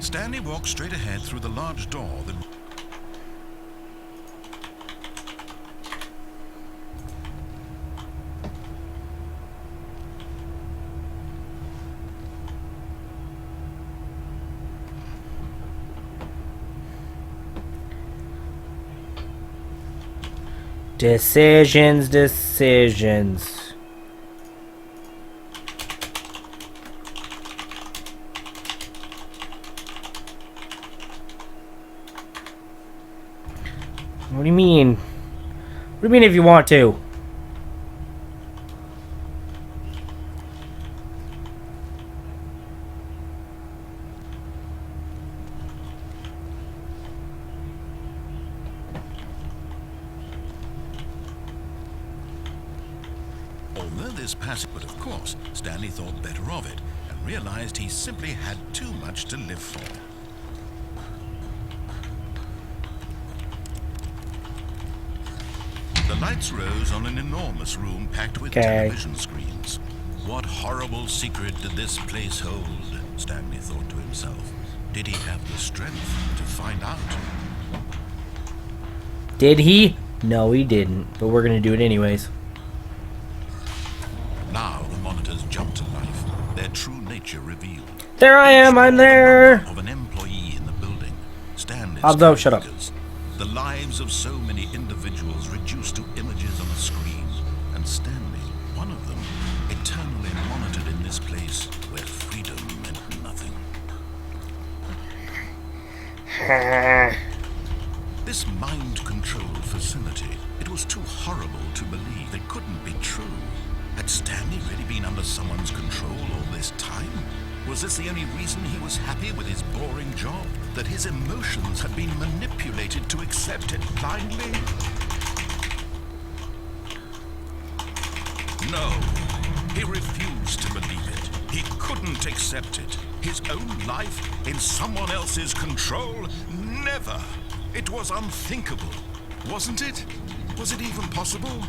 Stanley walked straight ahead through the large door that... Decisions. What do you mean? What do you mean if you want to? Although this passage, but of course, Stanley thought better of it and realized he simply had too much to live for. The lights rose on an enormous room packed with television screens. What horrible secret did this place hold? Stanley thought to himself. Did he have the strength to find out? Did he? No, he didn't. But we're gonna do it anyways. Now the monitors jumped to life, their true nature revealed. There I am, I'm there! Of an employee in the building. Stanley's Although, shut up. The lives of so many individuals reduced to images on a screen, and Stanley, one of them, eternally monitored in this place where freedom meant nothing. This mind-controlled facility, it was too horrible to believe. It couldn't be true. Had Stanley really been under someone's control all this time? Was this the only reason he was happy with his boring job? That his emotions had been manipulated to accept it blindly? No, he refused to believe it. He couldn't accept it. His own life in someone else's control? Never. It was unthinkable, wasn't it? Was it even possible?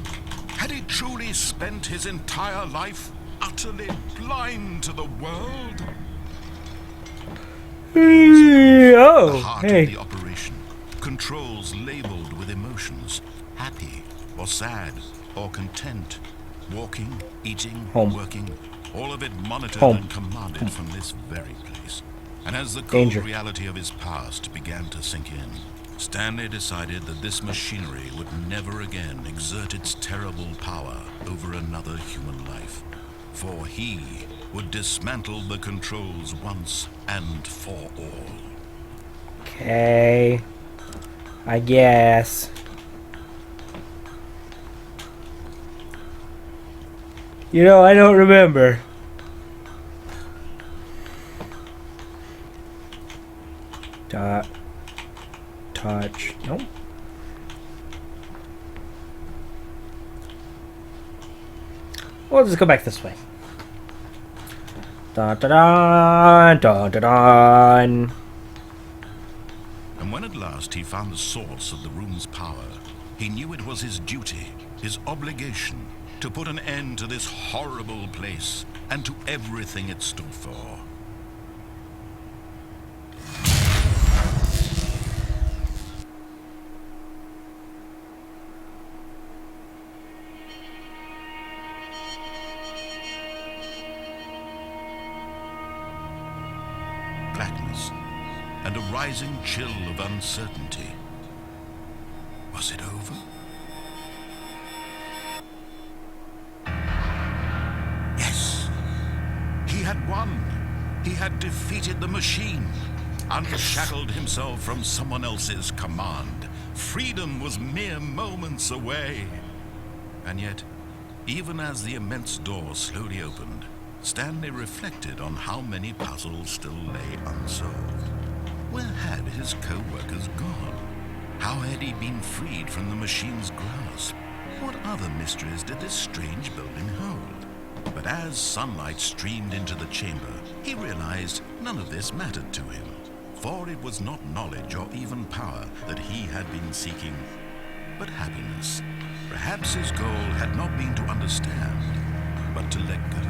Had he truly spent his entire life utterly blind to the world? Oh, The heart of the operation. Controls labeled with emotions. Happy, or sad, or content. Walking, eating, working. All of it monitored and commanded from this very place. And as the cold reality of his past began to sink in, Stanley decided that this machinery would never again exert its terrible power over another human life. For he would dismantle the controls once and for all. Okay. I guess. You know, I don't remember. Dot. Touch. Nope. We'll just go back this way. Dun, dun, dun, dun, dun, dun. And when at last he found the source of the room's power, he knew it was his duty, his obligation, to put an end to this horrible place and to everything it stood for. blackness and a rising chill of uncertainty. Was it over? Yes. He had won. He had defeated the machine, unshackled himself from someone else's command. Freedom was mere moments away. And yet, even as the immense door slowly opened, Stanley reflected on how many puzzles still lay unsolved. Where had his co-workers gone? How had he been freed from the machine's grasp? What other mysteries did this strange building hold? But as sunlight streamed into the chamber, he realized none of this mattered to him. For it was not knowledge or even power that he had been seeking, but happiness. Perhaps his goal had not been to understand, but to let go.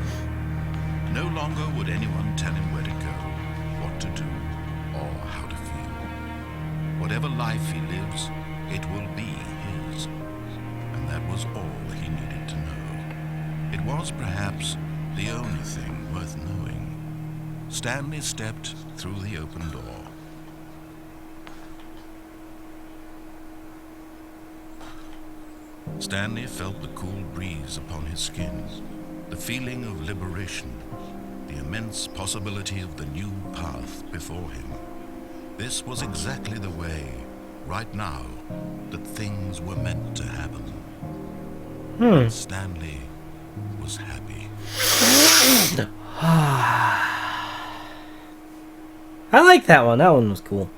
No longer would anyone tell him where to go, what to do, or how to feel. Whatever life he lives, it will be his. And that was all he needed to know. It was perhaps the only thing worth knowing. Stanley stepped through the open door. Stanley felt the cool breeze upon his skin, the feeling of liberation, the immense possibility of the new path before him. This was exactly the way, right now, that things were meant to happen. Stanley was happy. I like that one. That one was cool.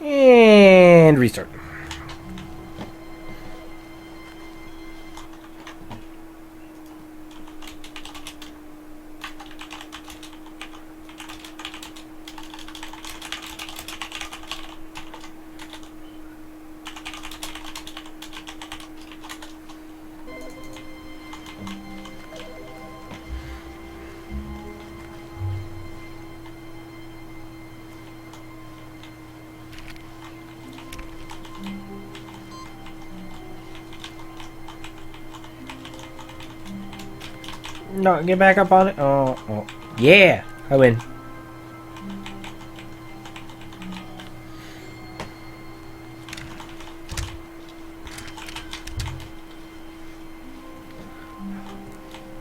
And restart. No, get back up on it. Oh. Yeah, I win.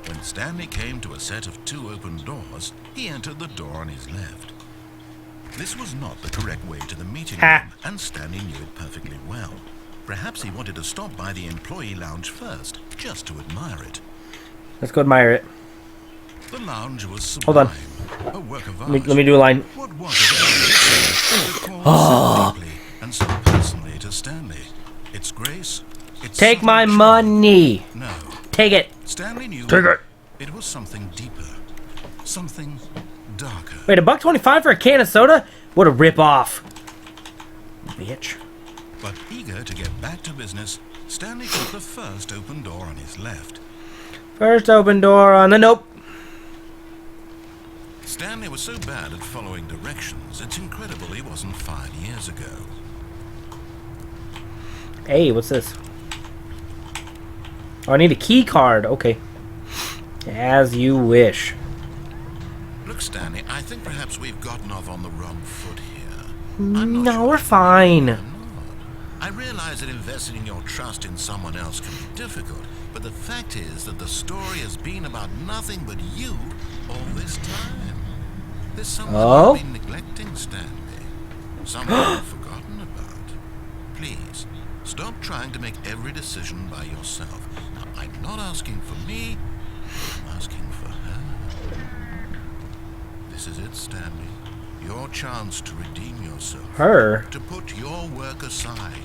When Stanley came to a set of two open doors, he entered the door on his left. This was not the correct way to the meeting room, and Stanley knew it perfectly well. Perhaps he wanted to stop by the employee lounge first, just to admire it. Let's go admire it. The lounge was sublime. Hold on. A work of art. Let me do a line. What was it so deeply and so personally to Stanley? Its grace, its Take my subtle money. charm. No. Take it. Stanley knew Take it. It was something deeper, something darker. Wait, $1.25 for a can of soda? What a rip-off. Bitch. But eager to get back to business, Stanley took the first open door on his left. First open door on the nope. Stanley was so bad at following directions, it's incredible he wasn't 5 years ago. Hey, what's this? Oh, I need a key card. Okay. As you wish. Look, Stanley, I think perhaps we've gotten off on the wrong foot here. No, we're fine. I realize that investing your trust in someone else can be difficult, but the fact is that the story has been about nothing but you all this time. There's someone you've been neglecting, Stanley. Someone you've forgotten about. Please, stop trying to make every decision by yourself. Now, I'm not asking for me, I'm asking for her. This is it, Stanley. Your chance to redeem yourself. Her? To put your work aside.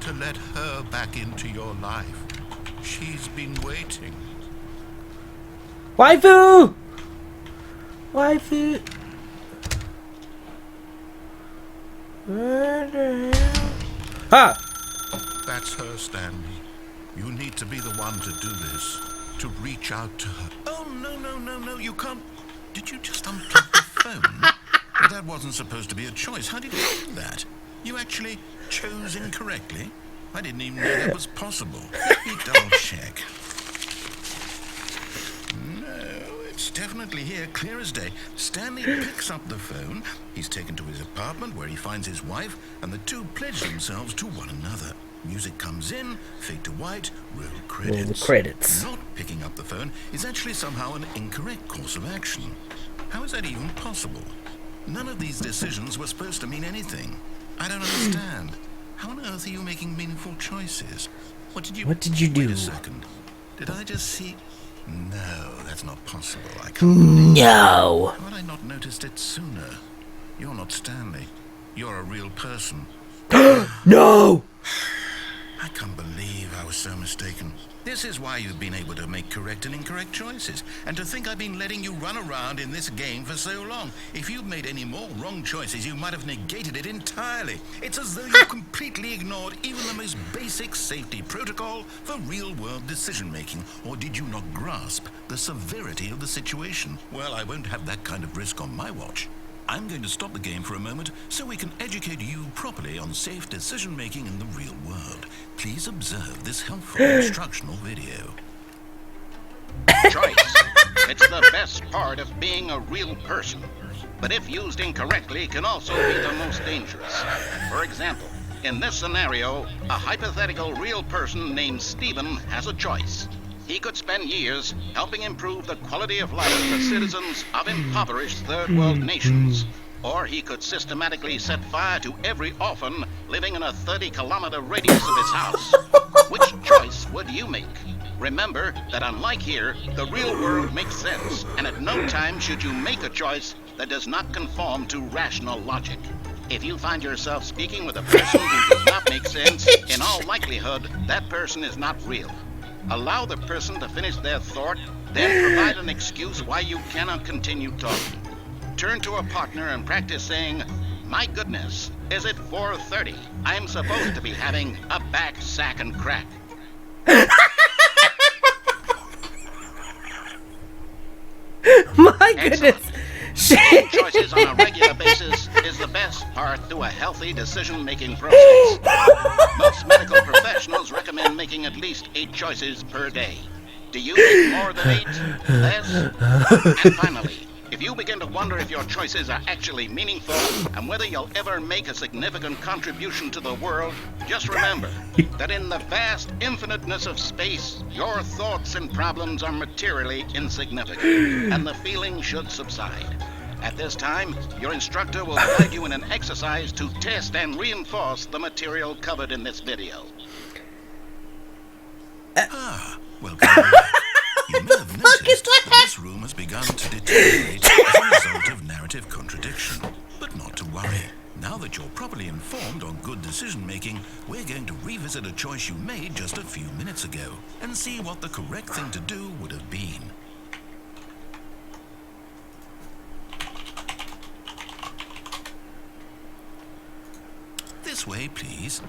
To let her back into your life. She's been waiting. Waifu! Waifu! Ah! That's her, Stanley. You need to be the one to do this. To reach out to her. Oh, no, you can't. Did you just unplug the phone? That wasn't supposed to be a choice. How did you do that? You actually chose incorrectly? I didn't even know that was possible. Let me double check. definitely here, clear as day. Stanley picks up the phone. He's taken to his apartment where he finds his wife, and the two pledge themselves to one another. Music comes in, fade to white, roll credits. Roll the credits. Not picking up the phone is actually somehow an incorrect course of action. How is that even possible? None of these decisions were supposed to mean anything. I don't understand. How on earth are you making meaningful choices? What did you do? Wait a second. Did I just see... No, that's not possible. I can't. No. How had I not noticed it sooner? You're not Stanley. You're a real person. No! I can't believe I was so mistaken. This is why you've been able to make correct and incorrect choices. And to think I've been letting you run around in this game for so long. If you'd made any more wrong choices, you might have negated it entirely. It's as though you completely ignored even the most basic safety protocol for real-world decision-making. Or did you not grasp the severity of the situation? Well, I won't have that kind of risk on my watch. I'm going to stop the game for a moment so we can educate you properly on safe decision-making in the real world. Please observe this helpful instructional video. Choice. It's the best part of being a real person. But if used incorrectly, can also be the most dangerous. For example, in this scenario, a hypothetical real person named Stephen has a choice. He could spend years helping improve the quality of life for citizens of impoverished third world nations. Or he could systematically set fire to every orphan living in a 30-kilometer radius of his house. Which choice would you make? Remember that unlike here, the real world makes sense, and at no time should you make a choice that does not conform to rational logic. If you find yourself speaking with a person who does not make sense, in all likelihood, that person is not real. Allow the person to finish their thought, then provide an excuse why you cannot continue talking. Turn to a partner and practice saying, "My goodness, is it 4:30? I'm supposed to be having a back, sack, and crack." My goodness. Making choices on a regular basis is the best part to a healthy decision-making process. Most medical professionals recommend making at least 8 choices per day. Do you make more than 8? Less? And finally, if you begin to wonder if your choices are actually meaningful and whether you'll ever make a significant contribution to the world, just remember that in the vast infiniteness of space, your thoughts and problems are materially insignificant, and the feeling should subside. At this time, your instructor will guide you in an exercise to test and reinforce the material covered in this video. Welcome back. You may have noticed that this room has begun to deteriorate as a result of narrative contradiction. But not to worry. Now that you're properly informed on good decision-making, we're going to revisit a choice you made just a few minutes ago and see what the correct thing to do would have been. This way, please.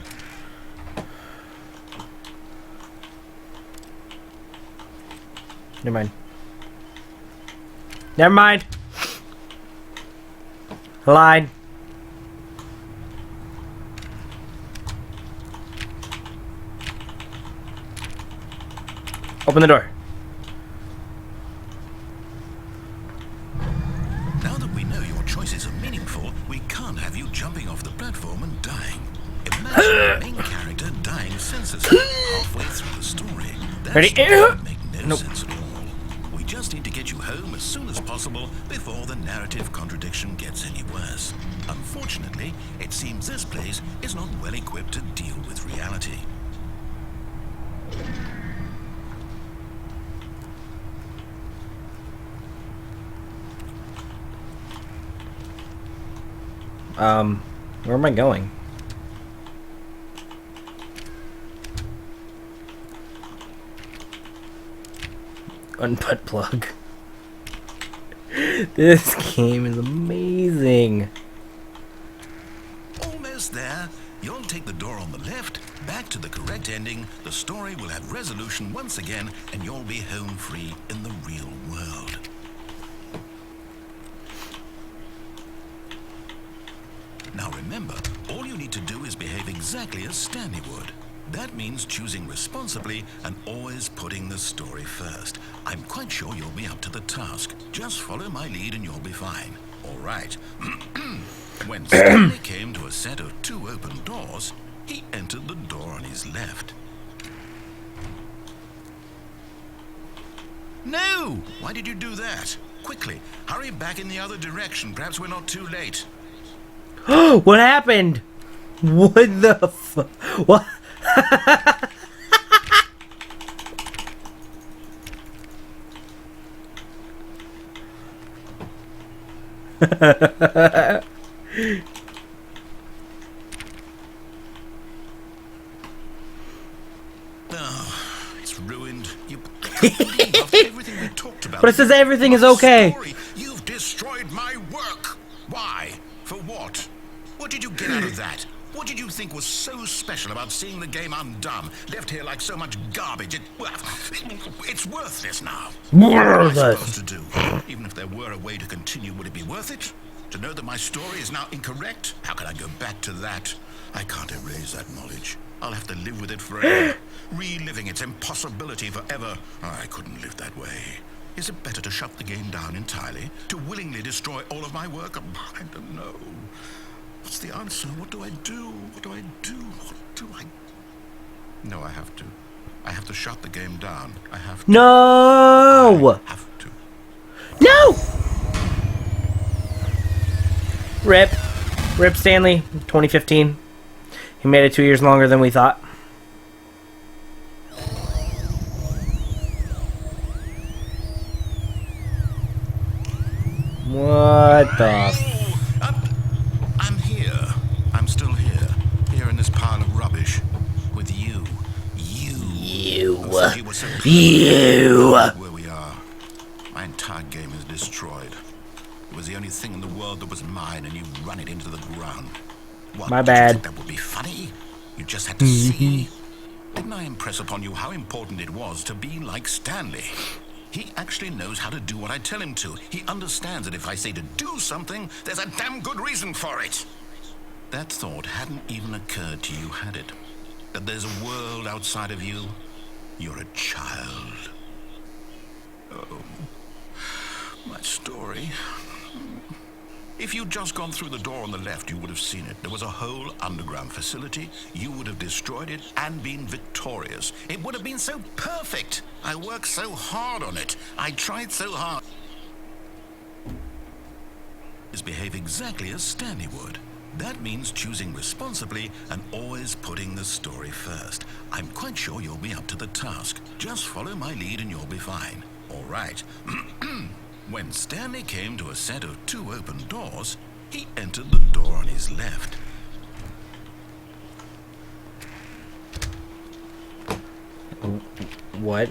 Never mind. Never mind. Line. Open the door. Now that we know your choices are meaningful, we can't have you jumping off the platform and dying. Imagine the main character dying senselessly halfway through the story. That Ready? would make no Nope. sense at all. We just need to get you home as soon as possible before the narrative contradiction gets any worse. Unfortunately, it seems this place is not well equipped to deal with reality. Where am I going? Unbutt plug. This game is amazing. Almost there. You'll take the door on the left, back to the correct ending, the story will have resolution once again, and you'll be home free in the real world. Now remember, all you need to do is behave exactly as Stanley would. That means choosing responsibly and always putting the story first. I'm quite sure you'll be up to the task. Just follow my lead and you'll be fine. All right. When Stanley came to a set of 2 open doors, he entered the door on his left. No! Why did you do that? Quickly, hurry back in the other direction. Perhaps we're not too late. What happened? What the what? Oh, it's ruined. You everything we talked about. But it says everything is okay. Story. You've destroyed my work. Why? For what? What did you get out of that? What did you think was so special about seeing the game undone, left here like so much garbage? It's worthless now. What am I supposed to do? Even if there were a way to continue, would it be worth it? To know that my story is now incorrect? How can I go back to that? I can't erase that knowledge. I'll have to live with it forever, reliving its impossibility forever. I couldn't live that way. Is it better to shut the game down entirely? To willingly destroy all of my work? I don't know. What's the answer? What do I do? What do I do? What do I... No, I have to. I have to shut the game down. I have to. No! I have to. No! Rip. Rip Stanley, 2015. He made it 2 years longer than we thought. What the... I'm here. I'm still here. Here in this pile of rubbish. With you. You. Where we are. My entire game is destroyed. It was the only thing in the world that was mine, and you run it into the ground. What, My did you bad. think that would be funny? You just had to see. Didn't I impress upon you how important it was to be like Stanley? He actually knows how to do what I tell him to. He understands that if I say to do something, there's a damn good reason for it. That thought hadn't even occurred to you, had it? That there's a world outside of you? You're a child. Oh, my story. If you'd just gone through the door on the left, you would have seen it. There was a whole underground facility. You would have destroyed it and been victorious. It would have been so perfect. I worked so hard on it. I tried so hard. Behave exactly as Stanley would. That means choosing responsibly and always putting the story first. I'm quite sure you'll be up to the task. Just follow my lead and you'll be fine. All right. When Stanley came to a set of 2 open doors, he entered the door on his left. What?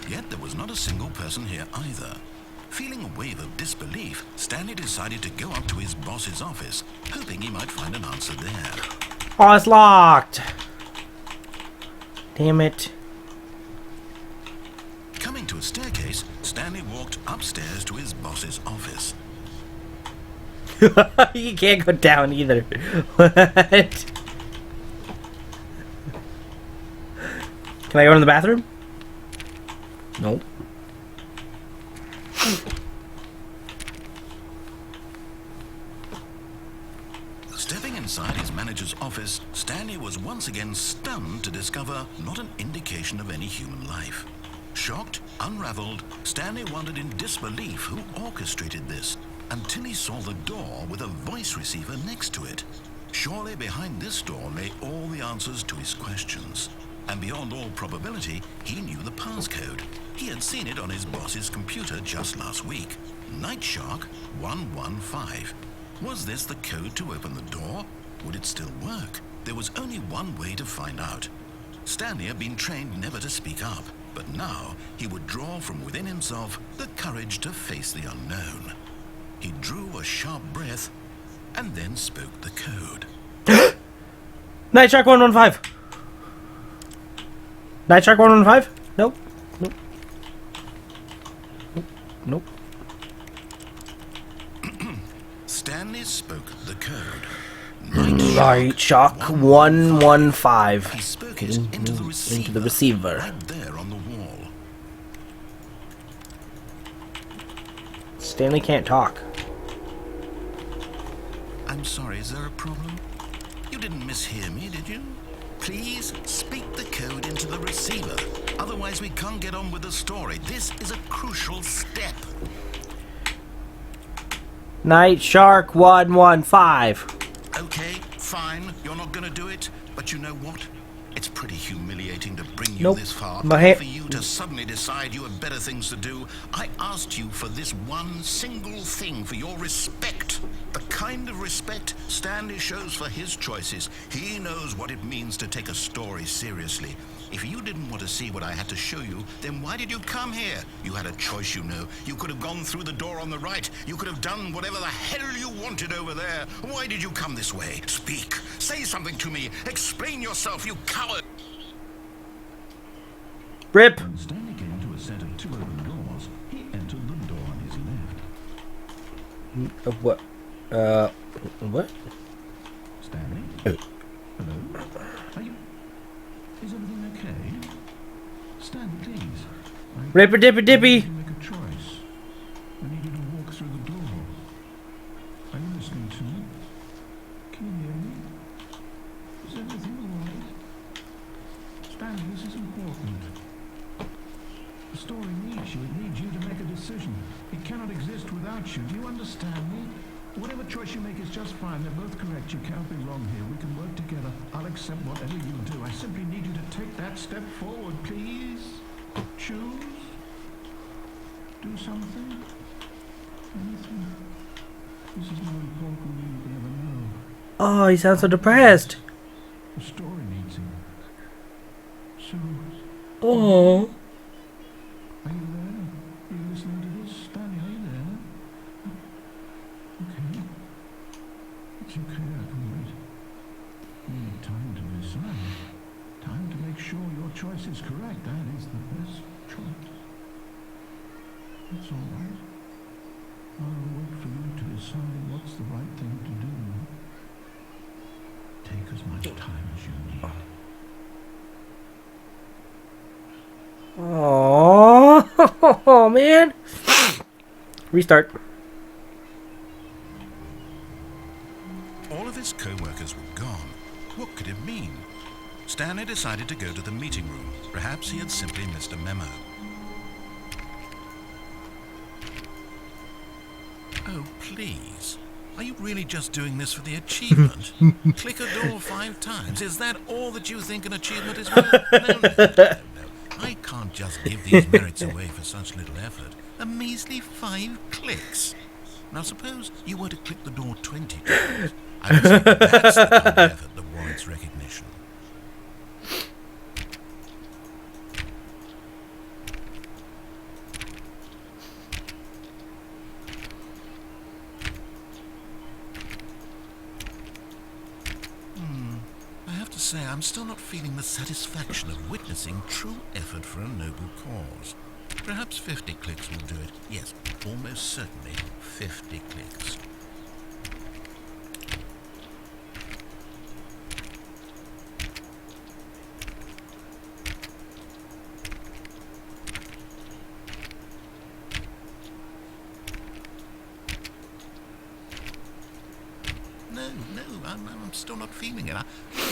Yet there was not a single person here either. Feeling a wave of disbelief, Stanley decided to go up to his boss's office, hoping he might find an answer there. Oh, it's locked! Damn it. Coming to a staircase, Stanley walked upstairs to his boss's office. You can't go down either. What? Can I go in the bathroom? Nope. Stepping inside his manager's office, Stanley was once again stunned to discover not an indication of any human life. Shocked, unraveled, Stanley wondered in disbelief who orchestrated this, until he saw the door with a voice receiver next to it. Surely behind this door lay all the answers to his questions. And beyond all probability, he knew the passcode. He had seen it on his boss's computer just last week. Night Shark 115. Was this the code to open the door? Would it still work? There was only one way to find out. Stanley had been trained never to speak up, but now he would draw from within himself the courage to face the unknown. He drew a sharp breath and then spoke the code. Night Shark 115. Night Shark 115? Nope. Nope. Nope. Stanley's spoke the code. Night Shock 115. He spoke it into the receiver. right there on the wall. Stanley can't talk. I'm sorry, is there a problem? You didn't mishear me, did you? Please speak the code into the receiver. Otherwise, we can't get on with the story. This is a crucial step. Night Shark 115. Okay, fine. You're not going to do it. But you know what? It's pretty humiliating to bring you Nope. this far. My For you to suddenly decide you have better things to do. I asked you for this one single thing, for your respect. The kind of respect Stanley shows for his choices. He knows what it means to take a story seriously. If you didn't want to see what I had to show you, then why did you come here? You had a choice, you know. You could have gone through the door on the right. You could have done whatever the hell you wanted over there. Why did you come this way? Speak. Say something to me. Explain yourself, you coward. Rip. When Stanley came to a set of 2 open doors, he entered the door on his left. What? What? Stanley? Oh. Hello? Are you... Is everything okay? Stanley, please. Ripper Dippy I need Dippy. you to make a choice. I need you to walk through the door. Are you listening to me? Can you hear me? Is everything alright? Stanley, this is important. The story needs you. It needs you to make a decision. It cannot exist without you. Do you understand me? Whatever choice you make is just fine. They're both correct. You can't be wrong here. We can work together. I'll accept whatever you do. I simply need you to take that step forward, please. Choose. Do something. Anything. This is more important than you can ever know. Oh, he sounds so depressed. The story needs him. So, Oh. are you there? Are you listening to this? Stanley, are you there? Okay. It's okay, I can wait. You need time to decide. Time to make sure your choice is correct. That is the best choice. That's all right. I'll wait for you to decide what's the right thing to do. Take as much time as you need. Oh, man. Restart. All of his co-workers were gone. What could it mean? Stanley decided to go to the meeting room. Perhaps he had simply missed a memo. Oh, please. Are you really just doing this for the achievement? Click a door 5 times. Is that all that you think an achievement is worth? No. I can't just give these merits away for such little effort. A measly 5 clicks. Now suppose you were to click the door 20 times. I would say that's the kind of effort that warrants recognition. I have to say, I'm still not feeling the satisfaction of witnessing true effort for a noble cause. Perhaps 50 clicks will do it. Yes, almost certainly 50 clicks. No, I'm still not feeling it.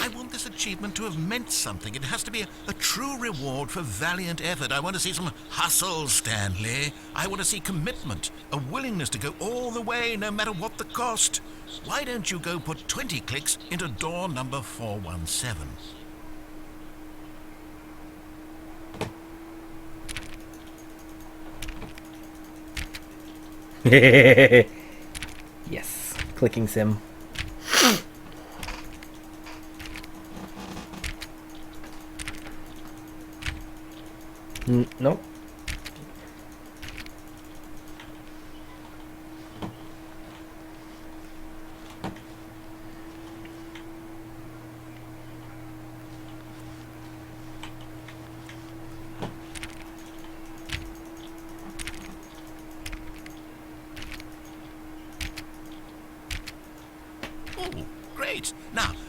I want this achievement to have meant something. It has to be a true reward for valiant effort. I want to see some hustle, Stanley. I want to see commitment, a willingness to go all the way, no matter what the cost. Why don't you go put 20 clicks into door number 417? Yes. Clicking sim. Nope.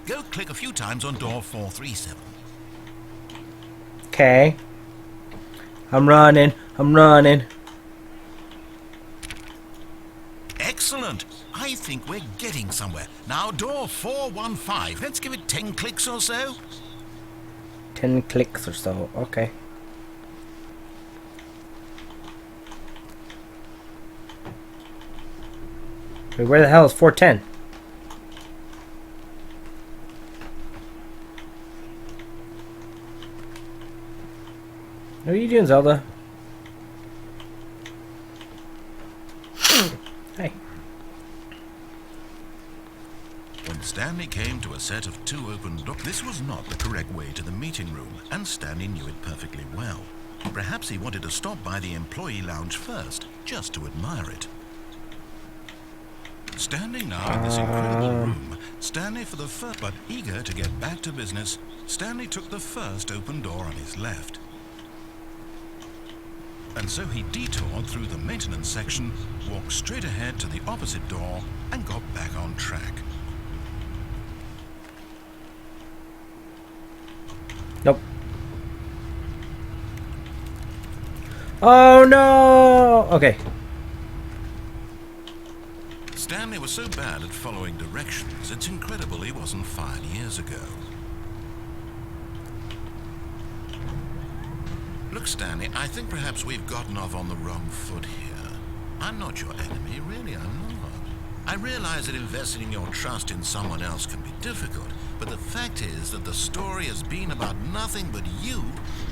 Go click a few times on door 437. Okay. I'm running. I'm running. Excellent. I think we're getting somewhere. Now, door 415. Let's give it 10 clicks or so. 10 clicks or so. Okay. Wait, where the hell is 410? What are you doing, Zelda? Hey. When Stanley came to a set of 2 open doors, this was not the correct way to the meeting room, and Stanley knew it perfectly well. Perhaps he wanted to stop by the employee lounge first, just to admire it. Standing now in this incredible room, Stanley for the first, but eager to get back to business, Stanley took the first open door on his left. And so he detoured through the maintenance section, walked straight ahead to the opposite door, and got back on track. Nope. Oh no! Okay. Stanley was so bad at following directions, it's incredible he wasn't fired years ago. Look, Stanley, I think perhaps we've gotten off on the wrong foot here. I'm not your enemy, really, I'm not. I realize that investing your trust in someone else can be difficult, but the fact is that the story has been about nothing but you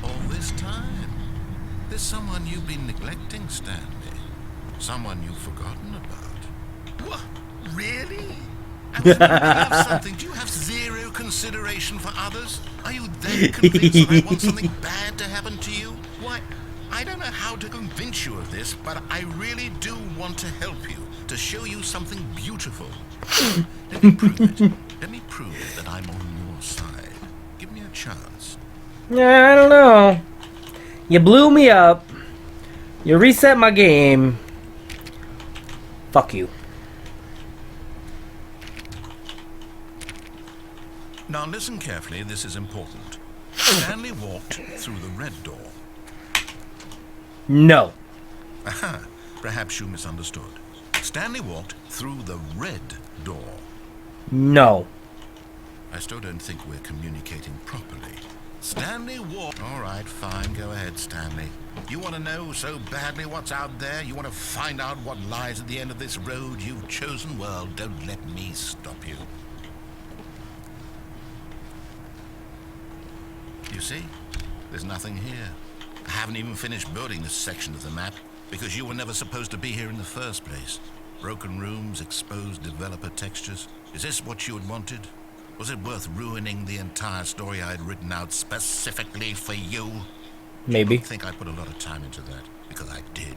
all this time. There's someone you've been neglecting, Stanley. Someone you've forgotten about. What? Really? And when you have something, do you have zero consideration for others? Are you then convinced that I want something bad to happen to you? Why, I don't know how to convince you of this, but I really do want to help you, to show you something beautiful. Let me prove it. Let me prove that I'm on your side. Give me a chance. Yeah, I don't know. You blew me up. You reset my game. Fuck you. Now listen carefully, this is important. Stanley walked through the red door. No. Aha, perhaps you misunderstood. Stanley walked through the red door. No. I still don't think we're communicating properly. Stanley walked... All right, fine, go ahead, Stanley. You want to know so badly what's out there? You want to find out what lies at the end of this road you've chosen? Well, don't let me stop you. You see? There's nothing here. I haven't even finished building this section of the map because you were never supposed to be here in the first place. Broken rooms, exposed developer textures. Is this what you had wanted? Was it worth ruining the entire story I had written out specifically for you? Maybe. I don't think I put a lot of time into that, because I did.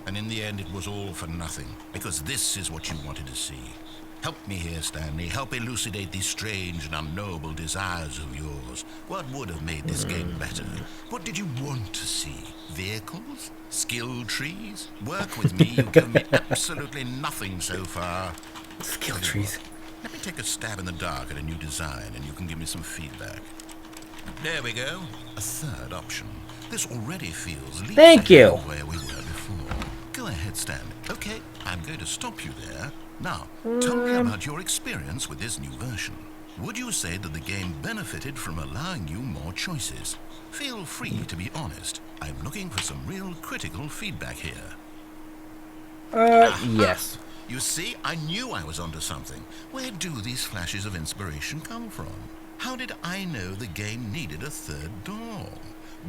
And in the end, it was all for nothing, because this is what you wanted to see. Help me here, Stanley. Help elucidate these strange and unknowable desires of yours. What would have made this game better? What did you want to see? Vehicles? Skill trees? Work with me. You've given me absolutely nothing so far. Skill trees. Let me take a stab in the dark at a new design, and you can give me some feedback. There we go. A third option. This already feels leaps Thank you. ahead of where we were before. Go ahead, Stanley. Okay, I'm going to stop you there. Now, tell me about your experience with this new version. Would you say that the game benefited from allowing you more choices? Feel free to be honest. I'm looking for some real critical feedback here. Yes. You see, I knew I was onto something. Where do these flashes of inspiration come from? How did I know the game needed a third door?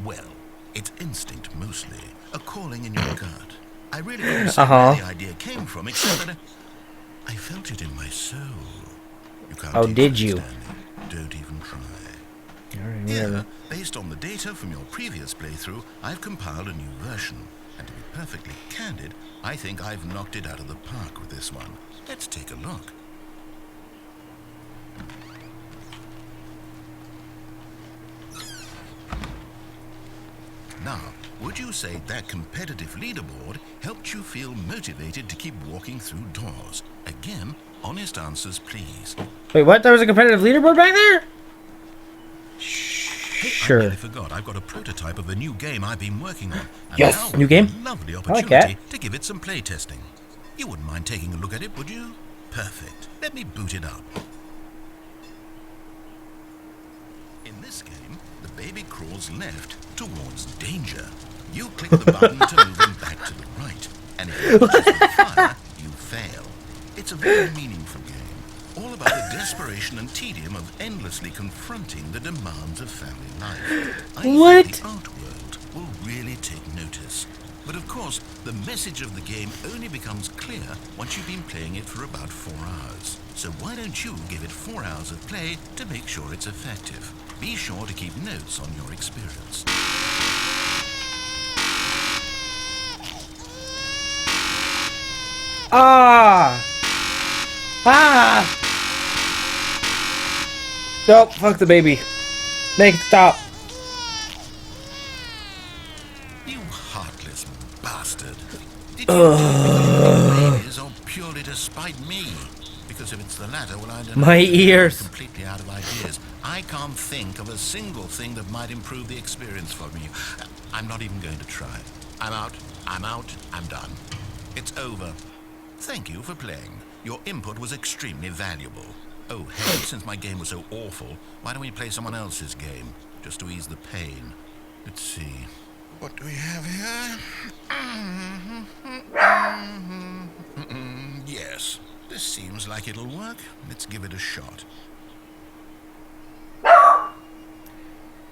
Well, it's instinct mostly, a calling in your gut. I really couldn't say where the idea came from, except that I felt it in my soul. You can't Oh, even did you? understand it. Don't even try. All right, Here, whatever. based on the data from your previous playthrough, I've compiled a new version. And to be perfectly candid, I think I've knocked it out of the park with this one. Let's take a look. Now, would you say that competitive leaderboard helped you feel motivated to keep walking through doors? Again, honest answers, please. Wait, what? There was a competitive leaderboard back there? Hey, I Sure. nearly forgot. I've got a prototype of a new game I've been working on. And Yes, now new game? a lovely like opportunity that. to give it some play testing. You wouldn't mind taking a look at it, would you? Perfect. Let me boot it up. In this game, the baby crawls left towards danger. You click the button to move him back to the right. And if he touches the fire, you fail. It's a very meaningful game. All about the desperation and tedium of endlessly confronting the demands of family life. I What? think the art world will really take notice. But of course, the message of the game only becomes clear once you've been playing it for about 4 hours. So why don't you give it 4 hours of play to make sure it's effective? Be sure to keep notes on your experience. Ah! Ah! Nope, fuck the baby. Make it stop. You heartless bastard. Did you think babies or purely to spite me? Because if it's the latter, well, I don't know. My ears. I'm completely out of ideas. I can't think of a single thing that might improve the experience for me. I'm not even going to try. I'm out. I'm done. It's over. Thank you for playing. Your input was extremely valuable. Oh, hell, since my game was so awful, why don't we play someone else's game? Just to ease the pain. Let's see. What do we have here? Yes, this seems like it'll work. Let's give it a shot.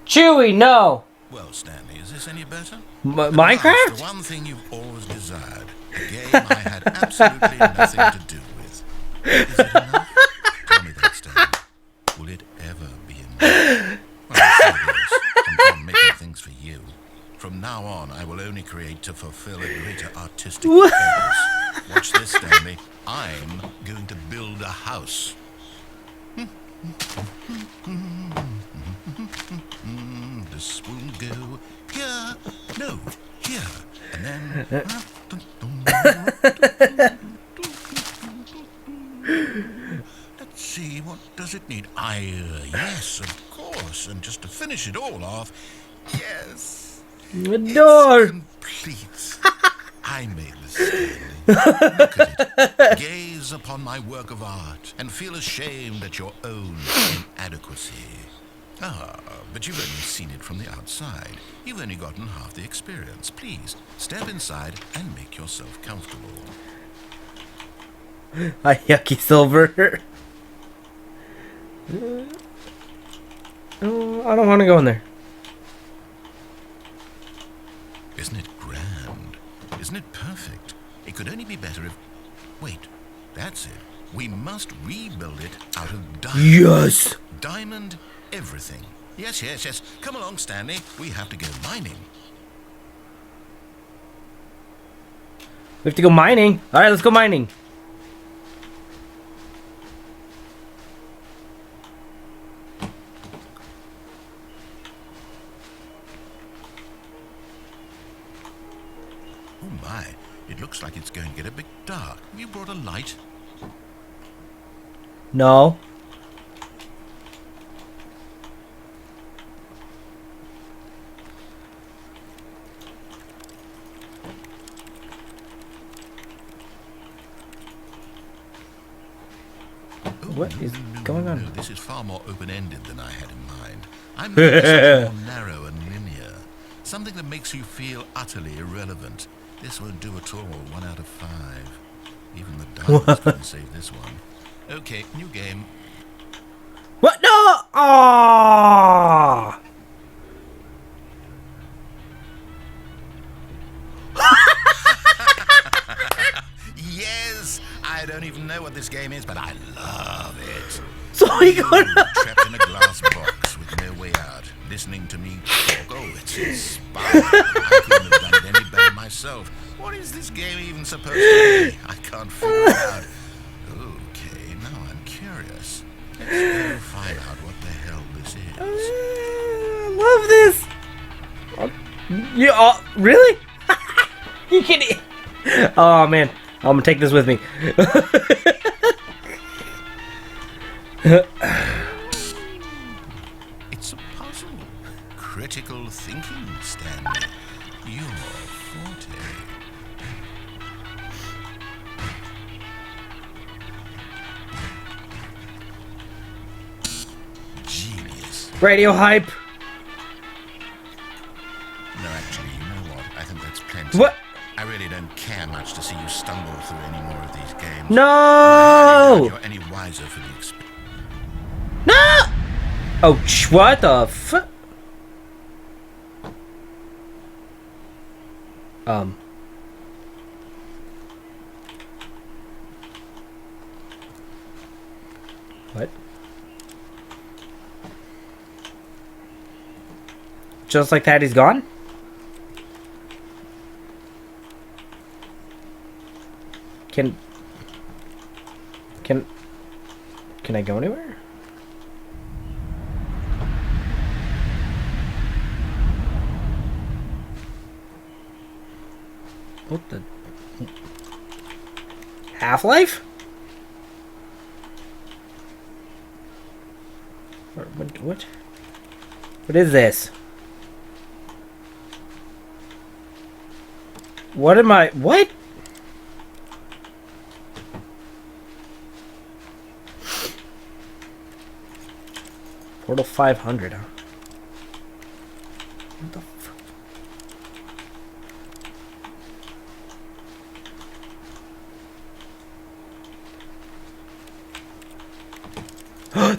Chewie, no! Well, Stanley, is this any better? Minecraft? The one thing you've always desired. A game I had absolutely nothing to do with. Is it enough? Tell me that, Stanley. Will it ever be enough? Well, I'm serious. I'm done making things for you. From now on, I will only create to fulfill a greater artistic purpose. Watch this, Stanley. I'm going to build a house. This will go here. No, here. And then... Let's see, what does it need? Yes, of course. And just to finish it all off, yes. The door! It's complete. I made this, Stanley. Look at it. Gaze upon my work of art and feel ashamed at your own inadequacy. Ah, but you've only seen it from the outside. You've only gotten half the experience. Please, step inside and make yourself comfortable. A yucky silver. Oh, I don't want to go in there. Isn't it grand? Isn't it perfect? It could only be better if... Wait, that's it. We must rebuild it out of diamond. Yes! Diamond everything. Yes, yes, yes. Come along, Stanley. We have to go mining. We have to go mining. Alright, let's go mining. Oh my, it looks like it's going to get a bit dark. Have you brought a light? No. What is going on? No, this is far more open-ended than I had in mind. I'm looking for something more narrow and linear. Something that makes you feel utterly irrelevant. This won't do at all. 1 out of 5. Even the diamonds couldn't save this one. Okay, new game. What? No! Ah! Yes! I don't even know what this game is, but I love it. So we go Trapped in a glass box with no way out, listening to me talk. Oh, it's inspiring. I couldn't have done it any better myself. What is this game even supposed to be? I can't figure it out. Okay, now I'm curious. Let's go find out what the hell this is. love this. You really? You kidding? Oh man, I'm gonna take this with me. It's a puzzle. Critical thinking, Stanley. Your forte. Genius. Radio hype. No, actually, you know what? I think that's plenty. What? I really don't care much to see you stumble through any more of these games. No! You're any wiser for the experience. No! Oh, what the fuck? What? Just like that, he's gone? Can I go anywhere? What the Half-Life? What? What is this? What am I? What? Portal 500, huh? What the fuck?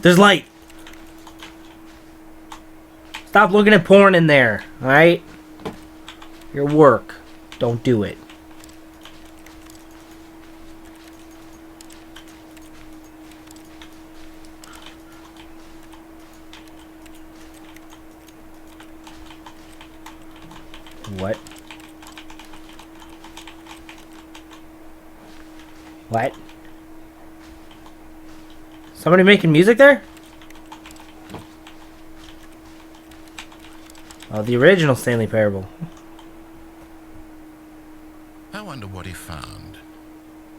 There's light! Stop looking at porn in there, alright? Your work. Don't do it. What? What? Somebody making music there? Oh, the original Stanley Parable. I wonder what he found.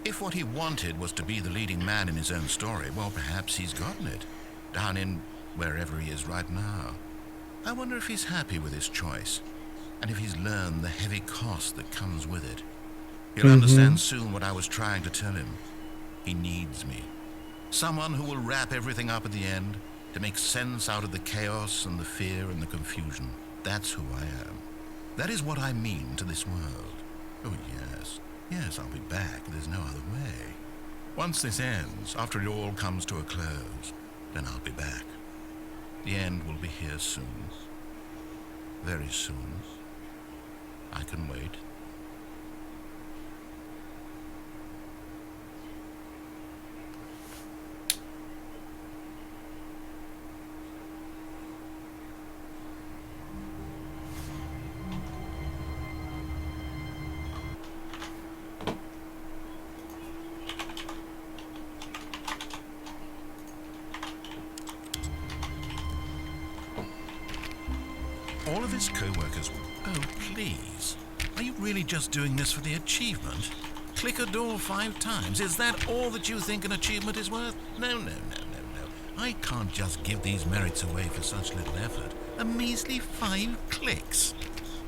If what he wanted was to be the leading man in his own story, well, perhaps he's gotten it. Down in wherever he is right now. I wonder if he's happy with his choice. And if he's learned the heavy cost that comes with it. He'll understand soon what I was trying to tell him. He needs me. Someone who will wrap everything up at the end, to make sense out of the chaos and the fear and the confusion. That's who I am. That is what I mean to this world. Oh, yes. Yes, I'll be back. There's no other way. Once this ends, after it all comes to a close, then I'll be back. The end will be here soon. Very soon. I can wait. All of his co-workers... Oh, please. Are you really just doing this for the achievement? Click a door 5 times. Is that all that you think an achievement is worth? No. I can't just give these merits away for such little effort. A measly 5 clicks.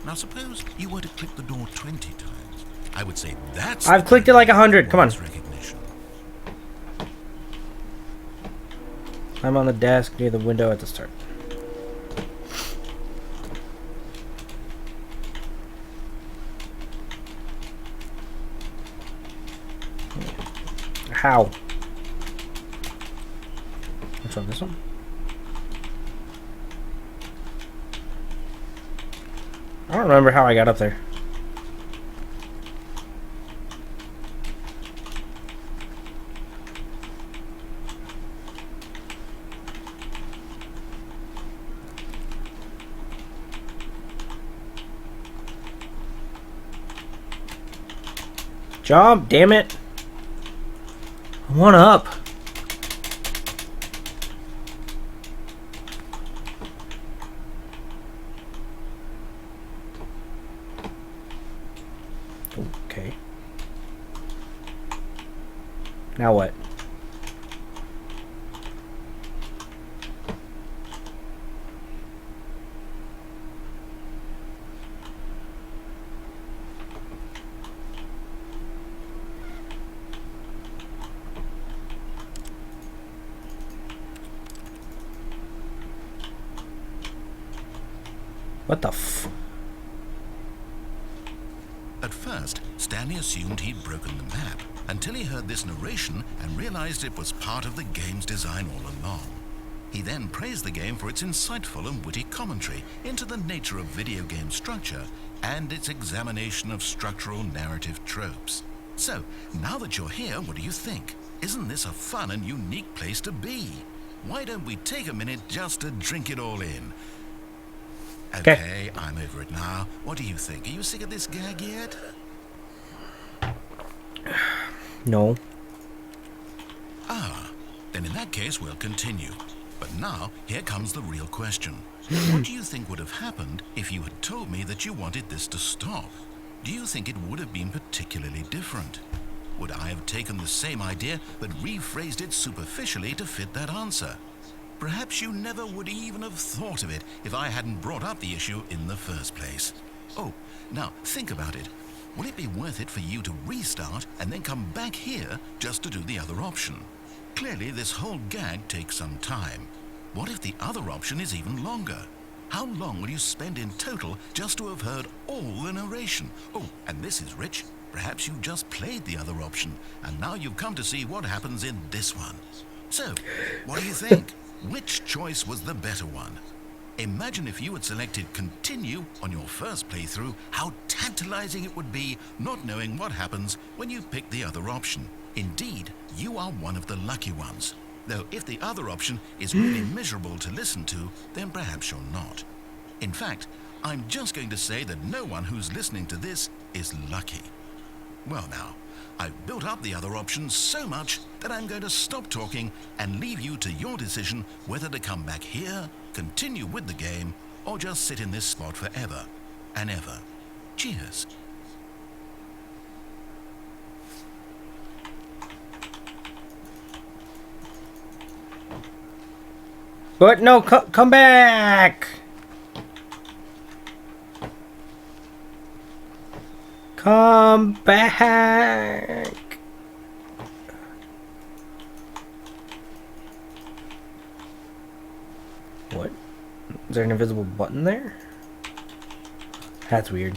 Now suppose you were to click the door 20 times. I would say that's... I've clicked it like 100. Come on. Recognition. I'm on the desk near the window at the start. How? Which one? This one? I don't remember how I got up there. Jump, damn it. I want up. Okay. Now what? What the f... At first, Stanley assumed he'd broken the map until he heard this narration and realized it was part of the game's design all along. He then praised the game for its insightful and witty commentary into the nature of video game structure and its examination of structural narrative tropes. So, now that you're here, what do you think? Isn't this a fun and unique place to be? Why don't we take a minute just to drink it all in? Okay, I'm over it now. What do you think? Are you sick of this gag yet? No. Ah, then in that case we'll continue. But now, here comes the real question. What do you think would have happened if you had told me that you wanted this to stop? Do you think it would have been particularly different? Would I have taken the same idea but rephrased it superficially to fit that answer? Perhaps you never would even have thought of it if I hadn't brought up the issue in the first place. Oh, now think about it. Will it be worth it for you to restart and then come back here just to do the other option? Clearly, this whole gag takes some time. What if the other option is even longer? How long will you spend in total just to have heard all the narration? Oh, and this is rich. Perhaps you just played the other option, and now you've come to see what happens in this one. So, what do you think? Which choice was the better one? Imagine if you had selected continue on your first playthrough, how tantalizing it would be not knowing what happens when you pick the other option. Indeed, you are one of the lucky ones. Though if the other option is really miserable to listen to, then perhaps you're not. In fact, I'm just going to say that no one who's listening to this is lucky. Well now, I've built up the other options so much that I'm going to stop talking and leave you to your decision whether to come back here, continue with the game, or just sit in this spot forever and ever. Cheers. But no, come back! Come back! What? Is there an invisible button there? That's weird.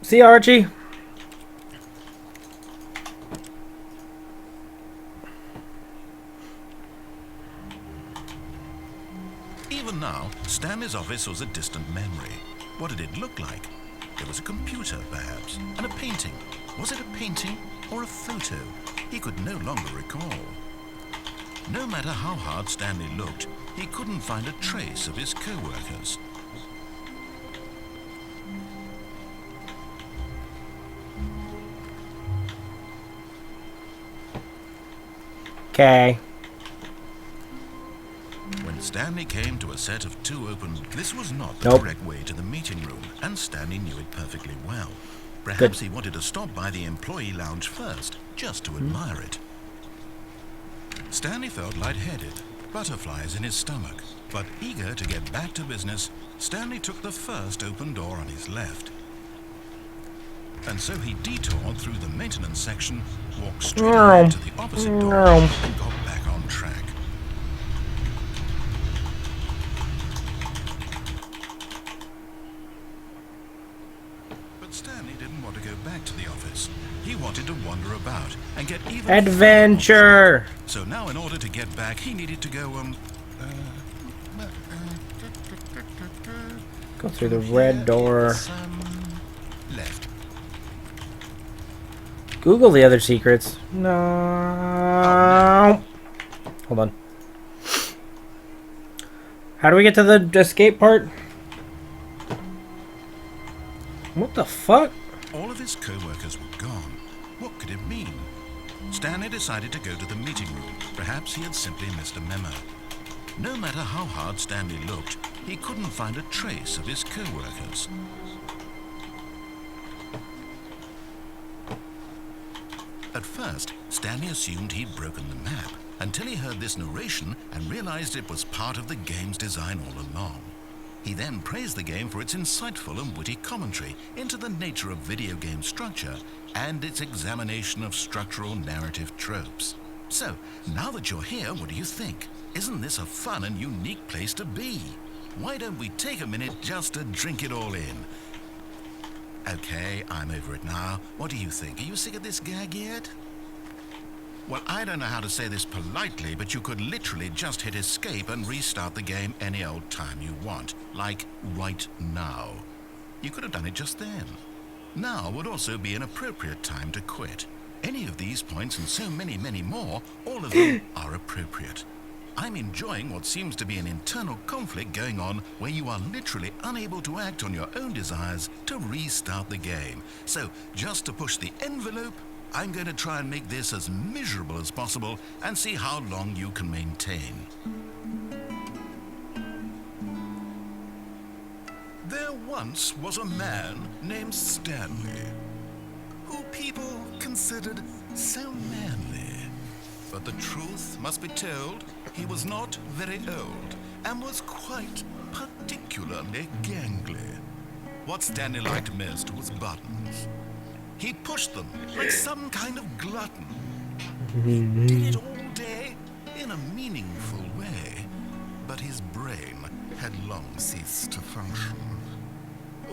See, Archie? Even now, Stanley's office was a distant memory. What did it look like? There was a computer, perhaps, and a painting. Was it a painting or a photo? He could no longer recall. No matter how hard Stanley looked, he couldn't find a trace of his co-workers. Okay. When Stanley came to a set of two open, this was not the Nope. correct way to the meeting room, and Stanley knew it perfectly well. Perhaps he wanted to stop by the employee lounge first, just to admire it. Stanley felt lightheaded, butterflies in his stomach, but eager to get back to business, Stanley took the first open door on his left. And so he detoured through the maintenance section, walked straight ahead to the opposite door, and got back on track. But Stanley didn't want to go back to the office. He wanted to wander about and get even Adventure! So now in order to get back, he needed to go, Go through the red door. left. Google the other secrets. No. Hold on. How do we get to the escape part? What the fuck? All of his co-workers were gone. What could it mean? Stanley decided to go to the meeting room. Perhaps he had simply missed a memo. No matter how hard Stanley looked, he couldn't find a trace of his co-workers. At first, Stanley assumed he'd broken the map, until he heard this narration and realized it was part of the game's design all along. He then praised the game for its insightful and witty commentary into the nature of video game structure and its examination of structural narrative tropes. So, now that you're here, what do you think? Isn't this a fun and unique place to be? Why don't we take a minute just to drink it all in? Okay, I'm over it now. What do you think? Are you sick of this gag yet? Well, I don't know how to say this politely, but you could literally just hit escape and restart the game any old time you want. Like, right now. You could have done it just then. Now would also be an appropriate time to quit. Any of these points and so many, many more, all of them are appropriate. I'm enjoying what seems to be an internal conflict going on where you are literally unable to act on your own desires to restart the game. So, just to push the envelope, I'm going to try and make this as miserable as possible and see how long you can maintain. There once was a man named Stanley, who people considered so manly. But the truth must be told, he was not very old and was quite particularly gangly. What Stanley liked most was buttons. He pushed them like some kind of glutton. He did it all day in a meaningful way, but his brain had long ceased to function.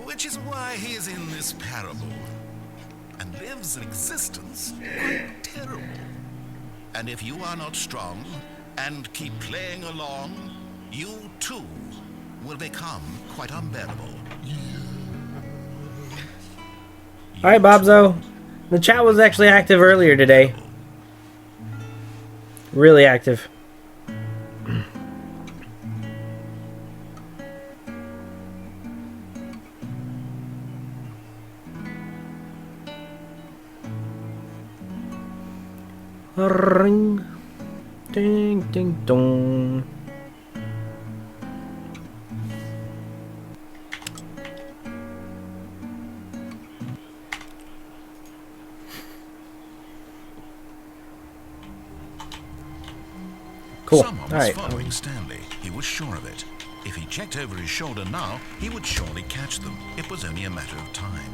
Which is why he is in this parable and lives an existence quite terrible. And if you are not strong and keep playing along, you too will become quite unbearable. Alright, Bobzo. The chat was actually active earlier today. Really active. Ring. Ding, ding, dong. Cool. Someone was Alright. following Stanley. He was sure of it. If he checked over his shoulder now, he would surely catch them. It was only a matter of time.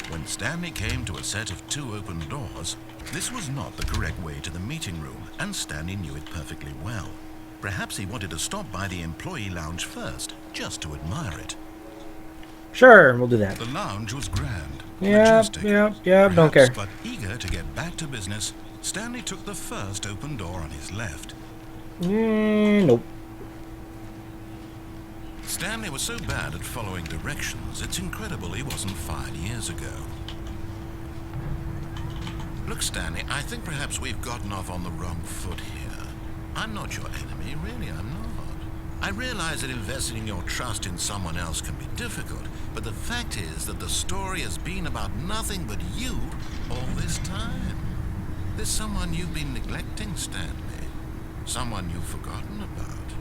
When Stanley came to a set of 2 open doors, this was not the correct way to the meeting room, and Stanley knew it perfectly well. Perhaps he wanted to stop by the employee lounge first, just to admire it. Sure, we'll do that. The lounge was grand, Yep, majestic. don't care. But eager to get back to business, Stanley took the first open door on his left. Nope. Stanley was so bad at following directions, it's incredible he wasn't fired years ago. Look, Stanley, I think perhaps we've gotten off on the wrong foot here. I'm not your enemy, really, I'm not. I realize that investing your trust in someone else can be difficult, but the fact is that the story has been about nothing but you all this time. There's someone you've been neglecting, Stanley. Someone you've forgotten about.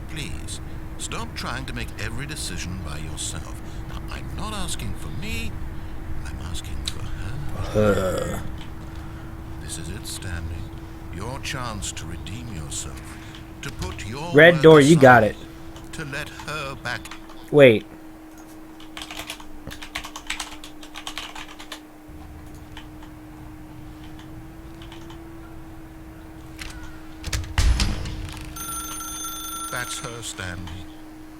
Please, stop trying to make every decision by yourself. Now, I'm not asking for me, I'm asking for her. This is it, Stanley. Your chance to redeem yourself. To put your Red door, you aside, got it. To let her back. Wait. That's her, Stanley.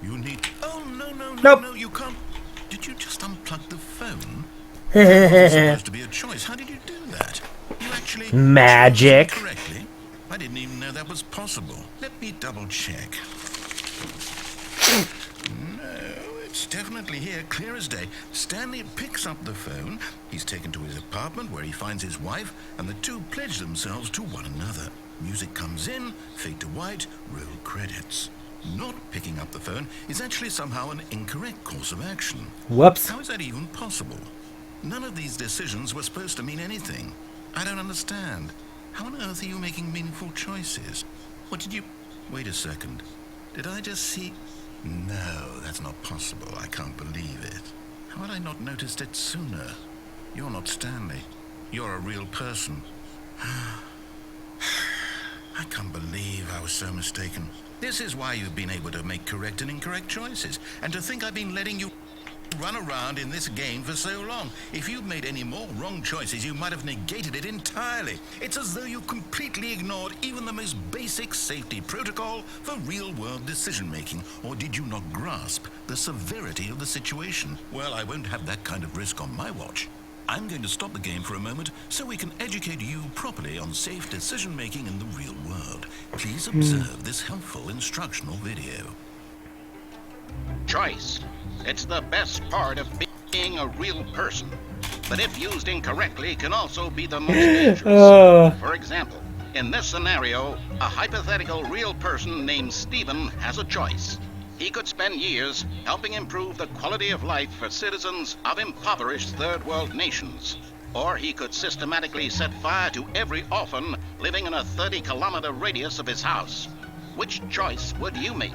You need. Oh, no, Nope. no, you can't. Did you just unplug the phone? It's supposed to be a choice. How did you do that? You actually. Magic. Correctly? I didn't even know that was possible. Let me double check. No, it's definitely here, clear as day. Stanley picks up the phone. He's taken to his apartment where he finds his wife, and the two pledge themselves to one another. Music comes in, fade to white, roll credits. Not picking up the phone is actually somehow an incorrect course of action. Whoops. How is that even possible? None of these decisions were supposed to mean anything. I don't understand. How on earth are you making meaningful choices? What did you... Wait a second. Did I just see... No, that's not possible. I can't believe it. How had I not noticed it sooner? You're not Stanley. You're a real person. I can't believe I was so mistaken. This is why you've been able to make correct and incorrect choices. And to think I've been letting you run around in this game for so long. If you'd made any more wrong choices, you might have negated it entirely. It's as though you completely ignored even the most basic safety protocol for real-world decision-making. Or did you not grasp the severity of the situation? Well, I won't have that kind of risk on my watch. I'm going to stop the game for a moment so we can educate you properly on safe decision-making in the real world. Please observe this helpful instructional video. Choice. It's the best part of being a real person. But if used incorrectly, can also be the most dangerous. For example, in this scenario, a hypothetical real person named Stephen has a choice. He could spend years helping improve the quality of life for citizens of impoverished third world nations. Or he could systematically set fire to every orphan living in a 30-kilometer radius of his house. Which choice would you make?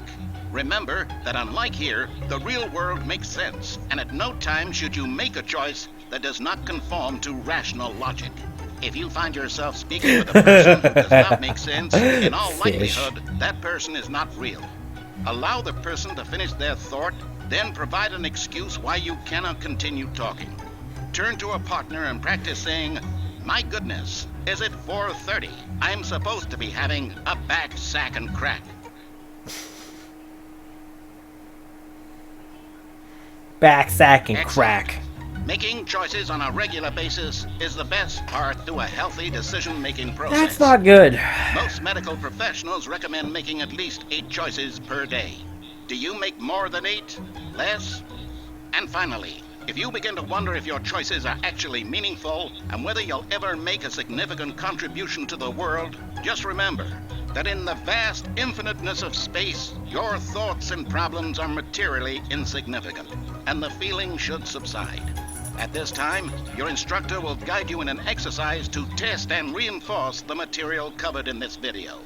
Remember that unlike here, the real world makes sense, and at no time should you make a choice that does not conform to rational logic. If you find yourself speaking with a person who does not make sense, in all likelihood, that person is not real. Allow the person to finish their thought, then provide an excuse why you cannot continue talking. Turn to a partner and practice saying, "My goodness, is it 4:30? I'm supposed to be having a back sack and crack." Back sack and Excellent. crack. Making choices on a regular basis is the best part to a healthy decision-making process. That's not good. Most medical professionals recommend making at least 8 choices per day. Do you make more than 8? Less? And finally, if you begin to wonder if your choices are actually meaningful and whether you'll ever make a significant contribution to the world, just remember that in the vast infiniteness of space, your thoughts and problems are materially insignificant, and the feeling should subside. At this time, your instructor will guide you in an exercise to test and reinforce the material covered in this video.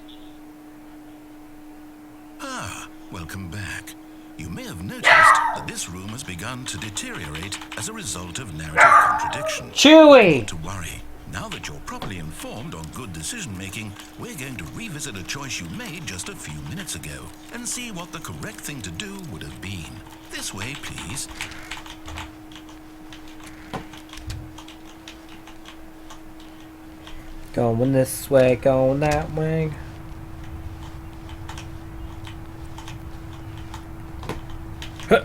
Ah, welcome back. You may have noticed that this room has begun to deteriorate as a result of narrative contradiction. Chewy! Not to worry. Now that you're properly informed on good decision-making, we're going to revisit a choice you made just a few minutes ago and see what the correct thing to do would have been. This way, please. Going this way, going that way. Huh.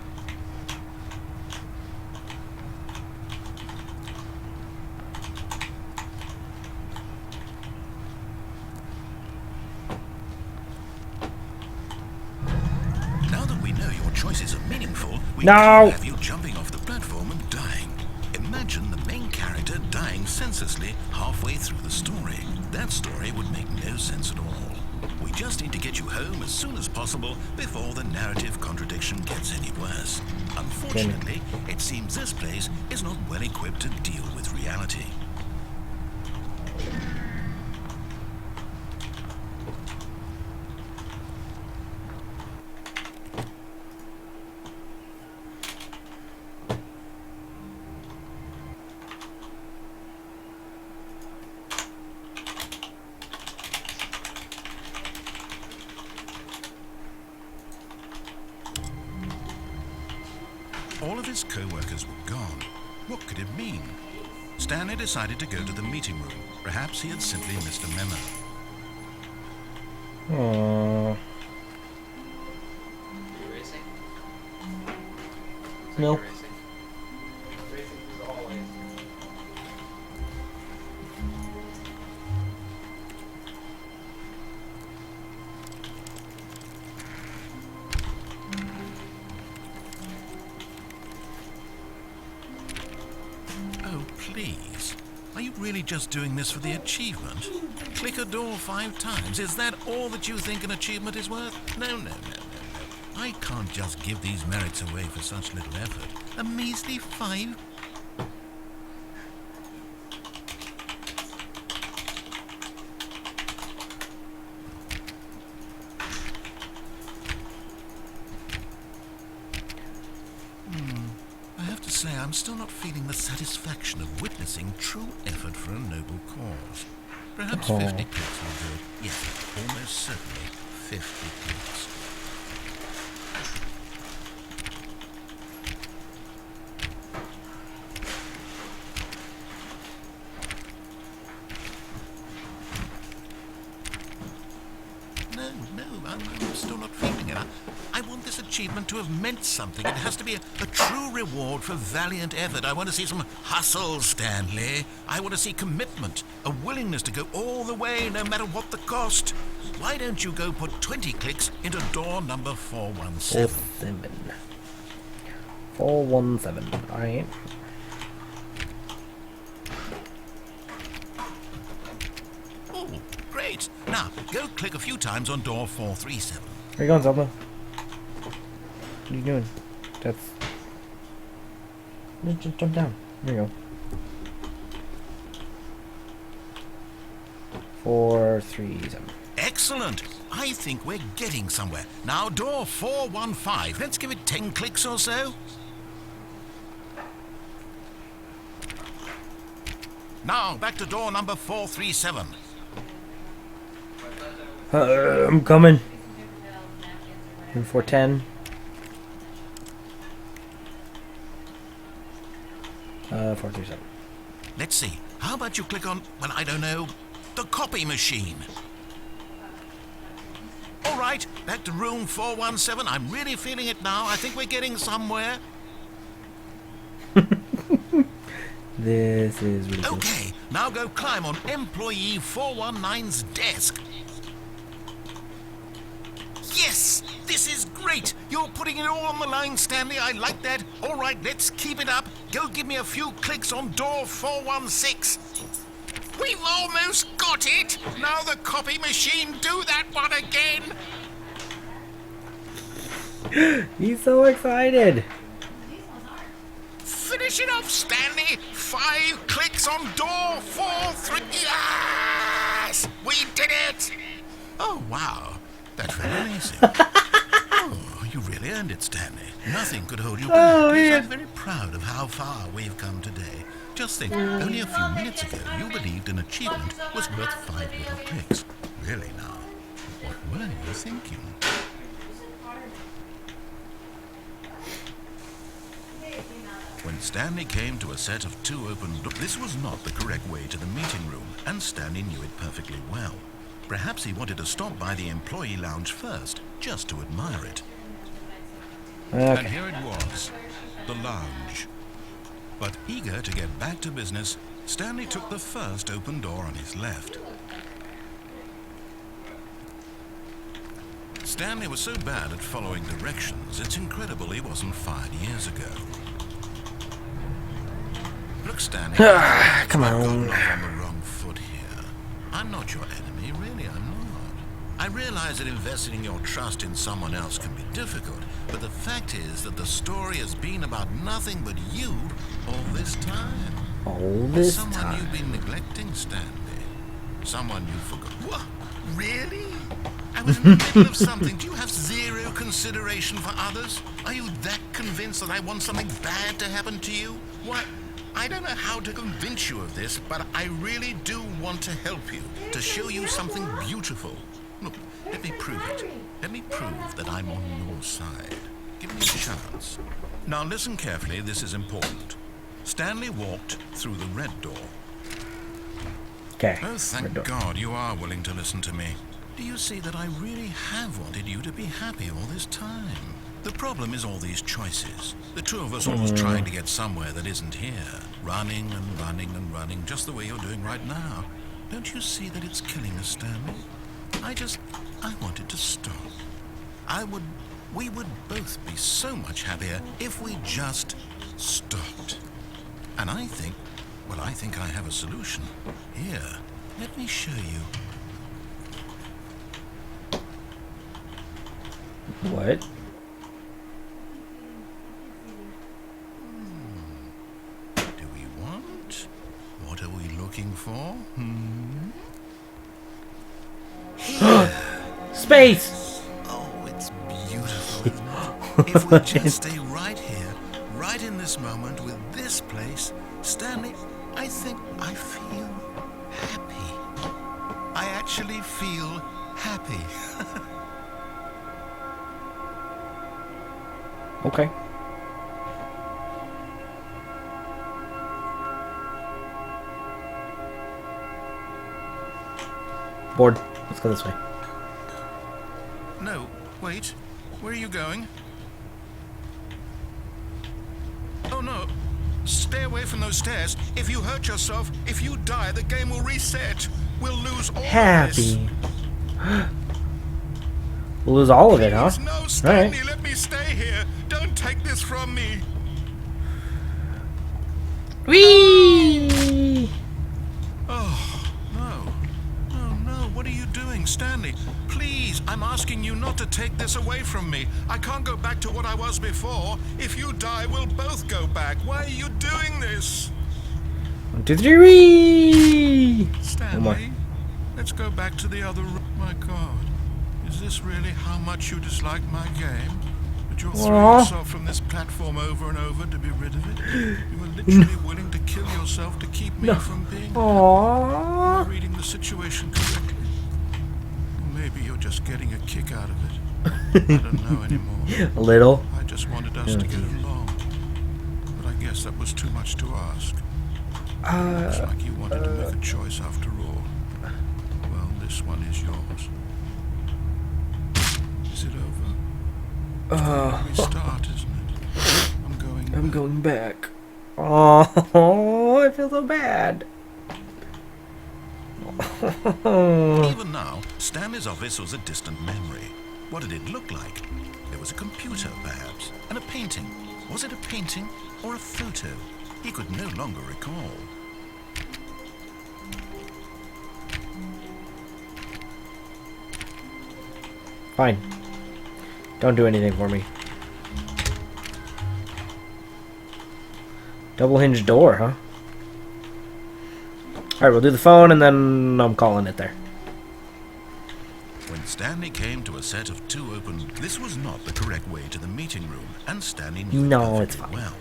Now that we know your choices are meaningful, we No. can't have you jumping off the platform and dying. Imagine the main character dying senselessly halfway through the story. That story would make no sense at all. We just need to get you home as soon as possible before the narrative contradiction gets any worse. Unfortunately, it seems this place is not well equipped to deal with reality. All of his co-workers were gone. What could it mean? Stanley decided to go to the meeting room. Perhaps he had simply missed a memo. Aww. No. really just doing this for the achievement? Click a door 5 times. Is that all that you think an achievement is worth? No. I can't just give these merits away for such little effort. A measly 5. I have to say, I'm still not feeling the satisfaction of witnessing true effort for a noble cause. Perhaps 50 clicks will do it. Yes, almost certainly 50 clicks. No, I'm still not feeling it. I want this achievement to have meant something. It has to be a true reward for valiant effort. I want to see some hustle, Stanley. I want to see commitment, a willingness to go all the way, no matter what the cost. Why don't you go put 20 clicks into door number 417? 417. Alright. Oh, great. Now, go click a few times on door 437. Where you going, Zelda? What are you doing? That's... Just jump down. There you go. 437. Excellent. I think we're getting somewhere. Now, door 415. Let's give it 10 clicks or so. Now, back to door number 437. I'm coming. 410. 437. Let's see. How about you click on, well, I don't know, the copy machine? All right, back to room 417. I'm really feeling it now. I think we're getting somewhere. This is really good. Okay, now go climb on employee 419's desk. Yes, this is great. You're putting it all on the line, Stanley. I like that. All right, let's keep it up. Go give me a few clicks on door 416. We've almost got it. Now the copy machine, do that one again. He's so excited. Finish it off, Stanley. 5 clicks on door 43. Yes! We did it! Oh, wow. That felt amazing. Oh, you really earned it, Stanley. Nothing could hold you back. Oh, Yes, yeah. I'm very proud of how far we've come today. Just think, only a few minutes ago, you believed an achievement was worth 5 little clicks. Really now, what were you thinking? When Stanley came to a set of 2 open doors, this was not the correct way to the meeting room, and Stanley knew it perfectly well. Perhaps he wanted to stop by the employee lounge first, just to admire it. And Okay. here it was, the lounge. But eager to get back to business, Stanley took the first open door on his left. Stanley was so bad at following directions, it's incredible he wasn't fired years ago. Look, Stanley, Come I've on. gotten off on the wrong foot here. I'm not your enemy, really, I'm not. I realize that investing your trust in someone else can be difficult, but the fact is that the story has been about nothing but you all this time. All this Someone time. you've been neglecting, Stanley. Someone you forgot. What? Really? I was in the middle of something. Do you have zero consideration for others? Are you that convinced that I want something bad to happen to you? What? I don't know how to convince you of this, but I really do want to help you, to show you something beautiful. Look, let me prove it. Let me prove that I'm on your side. Give me a chance. Now listen carefully, this is important. Stanley walked through the red door. Okay. Oh, thank God you are willing to listen to me. Do you see that I really have wanted you to be happy all this time? The problem is all these choices. The two of us always trying to get somewhere that isn't here. Running and running and running, just the way you're doing right now. Don't you see that it's killing us, Stanley? I wanted to stop. We would both be so much happier if we just stopped. And I think, Well, I think I have a solution. Here, let me show you. What? Do we want? What are we looking for? Space! Oh, it's beautiful, isn't it? If we just stay right here, right in this moment with this place, Stanley, I think I feel happy. I actually feel happy. Okay. Bored. Let's go this way. No, wait. Where are you going? Oh no. Stay away from those stairs. If you hurt yourself, if you die, the game will reset. We'll lose all of this. Happy. We'll lose all of it, huh? Please, no, Stanley, Alright. let me stay here. Don't take this from me. Whee! Oh, no. Oh, no. What are you doing, Stanley? Please, I'm asking you not to take this away from me. I can't go back to what I was before. If you die, we'll both go back. Why are you doing this? 1, 2, 3, whee! Stanley, let's go back to the other room. My God, is this really how much you dislike my game? That you'll throw Aw. yourself from this platform over and over to be rid of it? You were literally willing to kill yourself to keep me from being... Am I Aww. reading the situation correctly? Or maybe you're just getting a kick out of it. I don't know anymore. A little. I just wanted us to get along. But I guess that was too much to ask. Looks like you wanted to make a choice after all. Well, this one is yours. Is it over? It's going to restart, isn't it? I'm going back. Going back. Oh, I feel so bad. Even now, Stanley's office was a distant memory. What did it look like? There was a computer, perhaps, and a painting. Was it a painting or a photo? He could no longer recall. Fine. Don't do anything for me. Double hinge door, huh? Alright, we'll do the phone and then I'm calling it there. When Stanley came to a set of 2 open... This was not the correct way to the meeting room, and Stanley knew No, it it's perfectly fine. well.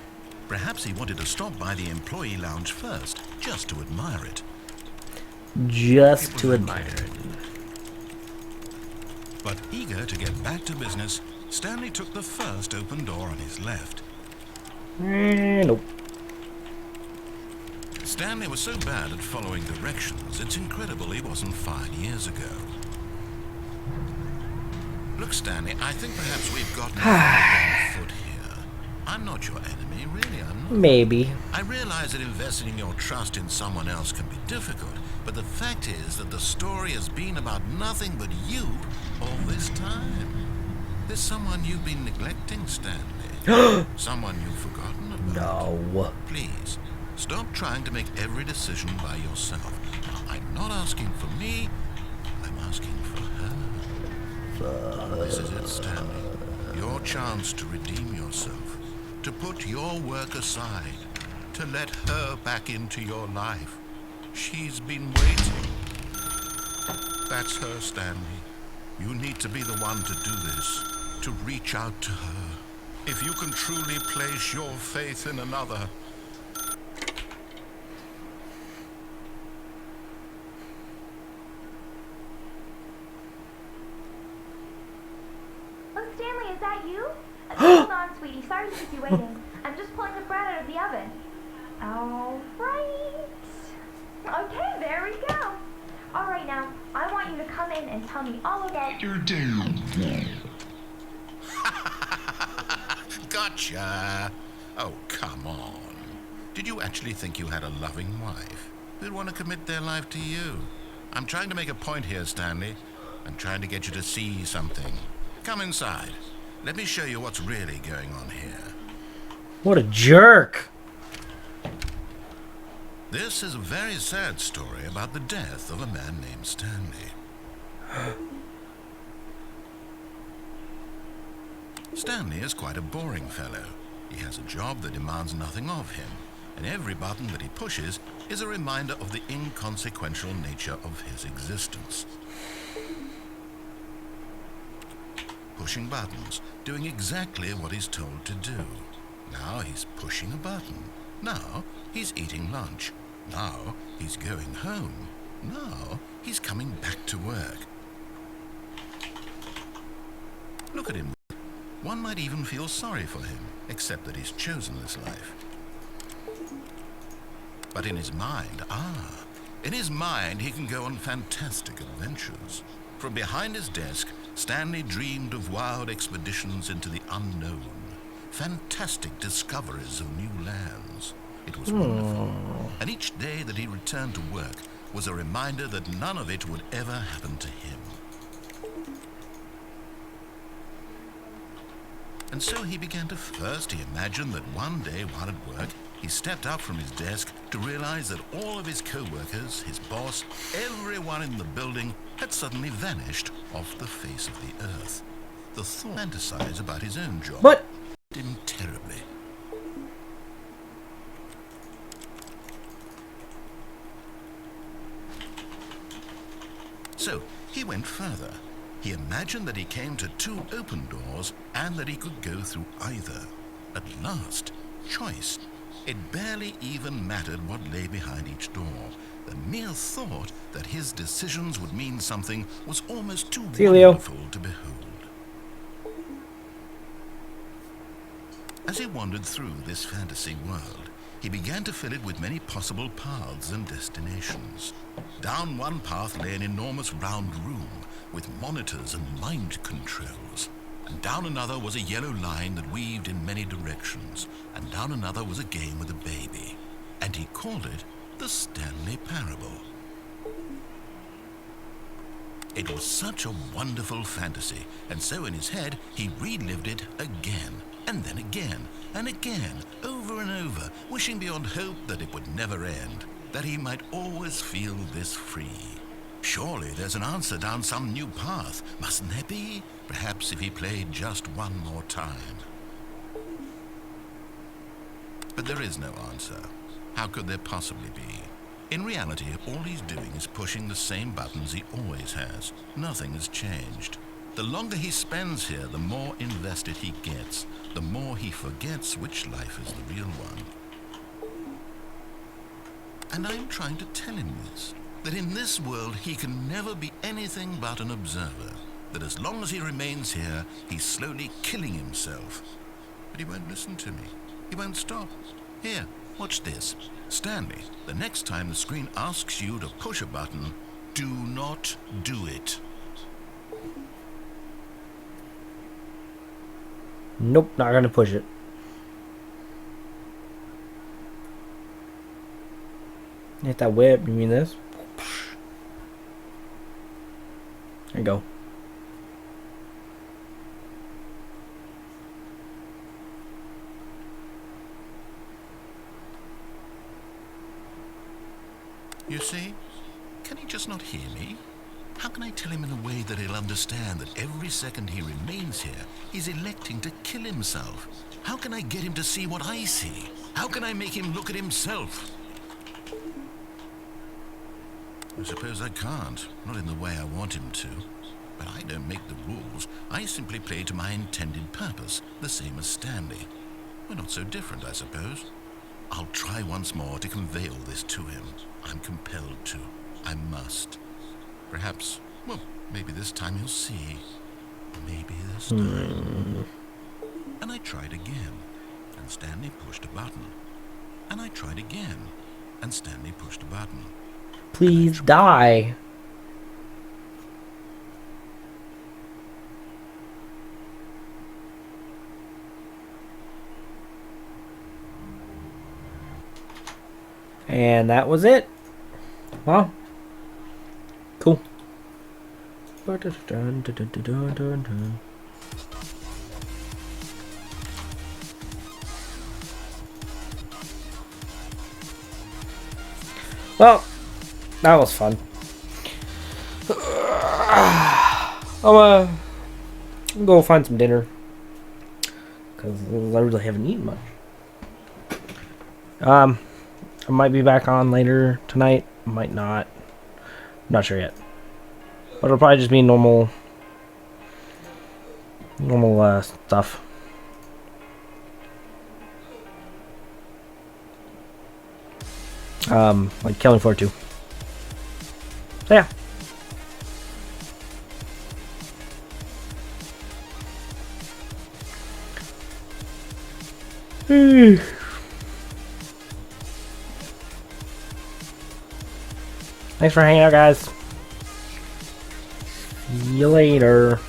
Perhaps he wanted to stop by the employee lounge first, just to admire it. Just to admire it. But eager to get back to business, Stanley took the first open door on his left. Nope. Stanley was so bad at following directions, it's incredible he wasn't fired years ago. Look, Stanley, I think perhaps we've gotten on the wrong foot here. I'm not your enemy, really, I'm not. Maybe. I realize that investing your trust in someone else can be difficult, but the fact is that the story has been about nothing but you all this time. There's someone you've been neglecting, Stanley. Someone you've forgotten about. No. Please, stop trying to make every decision by yourself. Now, I'm not asking for me, I'm asking for her. This is it, Stanley. Your chance to redeem yourself. To put your work aside. To let her back into your life. She's been waiting. That's her, Stanley. You need to be the one to do this. To reach out to her. If you can truly place your faith in another. Oh, Stanley, is that you? Hold on, sweetie. Sorry to keep you waiting. I'm just pulling the bread out of the oven. All right. Okay, there we go. All right, now, I want you to come in and tell me all about your day. Gotcha. Oh, come on. Did you actually think you had a loving wife who'd want to commit their life to you? I'm trying to make a point here, Stanley. I'm trying to get you to see something. Come inside. Let me show you what's really going on here. What a jerk. This is a very sad story about the death of a man named Stanley. Stanley is quite a boring fellow. He has a job that demands nothing of him, and every button that he pushes is a reminder of the inconsequential nature of his existence. Pushing buttons, doing exactly what he's told to do. Now he's pushing a button. Now he's eating lunch. Now he's going home. Now he's coming back to work. Look at him. One might even feel sorry for him, except that he's chosen this life. But in his mind, he can go on fantastic adventures. From behind his desk, Stanley dreamed of wild expeditions into the unknown, fantastic discoveries of new lands. It was wonderful. And each day that he returned to work was a reminder that none of it would ever happen to him. And so he began to first imagine that one day while at work, he stepped up from his desk to realize that all of his co-workers, his boss, everyone in the building had suddenly vanished off the face of the earth. The thought fantasized about his own job What? hurt him terribly. So he went further. He imagined that he came to 2 open doors and that he could go through either. At last, choice. It barely even mattered what lay behind each door. The mere thought that his decisions would mean something was almost too See you, Leo. wonderful to behold. As he wandered through this fantasy world, he began to fill it with many possible paths and destinations. Down one path lay an enormous round room with monitors and mind controls. And down another was a yellow line that weaved in many directions. And down another was a game with a baby. And he called it the Stanley Parable. It was such a wonderful fantasy, and so in his head he relived it again, and then again, and again, over and over, wishing beyond hope that it would never end, that he might always feel this free. Surely there's an answer down some new path, mustn't there be? Perhaps if he played just one more time. But there is no answer. How could there possibly be? In reality, all he's doing is pushing the same buttons he always has. Nothing has changed. The longer he spends here, the more invested he gets, the more he forgets which life is the real one. And I'm trying to tell him this, that in this world he can never be anything but an observer, that as long as he remains here, he's slowly killing himself. But he won't listen to me. He won't stop. Here, watch this. Stanley, the next time the screen asks you to push a button, do not do it. Nope, not gonna push it. Hit that whip, you mean this? There you go. You see? Can he just not hear me? How can I tell him in a way that he'll understand that every second he remains here, he's electing to kill himself? How can I get him to see what I see? How can I make him look at himself? I suppose I can't, not in the way I want him to. But I don't make the rules. I simply play to my intended purpose, the same as Stanley. We're not so different, I suppose. I'll try once more to convey all this to him. I'm compelled to. I must. Perhaps, well, maybe this time he'll see. Maybe this time. And I tried again, and Stanley pushed a button. And I tried again, and Stanley pushed a button. Please die. And that was it. Wow. Cool. Well, that was fun. I'll go find some dinner. Because I really haven't eaten much. I might be back on later tonight. Might not. I'm not sure yet. But it'll probably just be normal stuff. Like Killing Floor 2. So yeah. Thanks for hanging out, guys. See you later.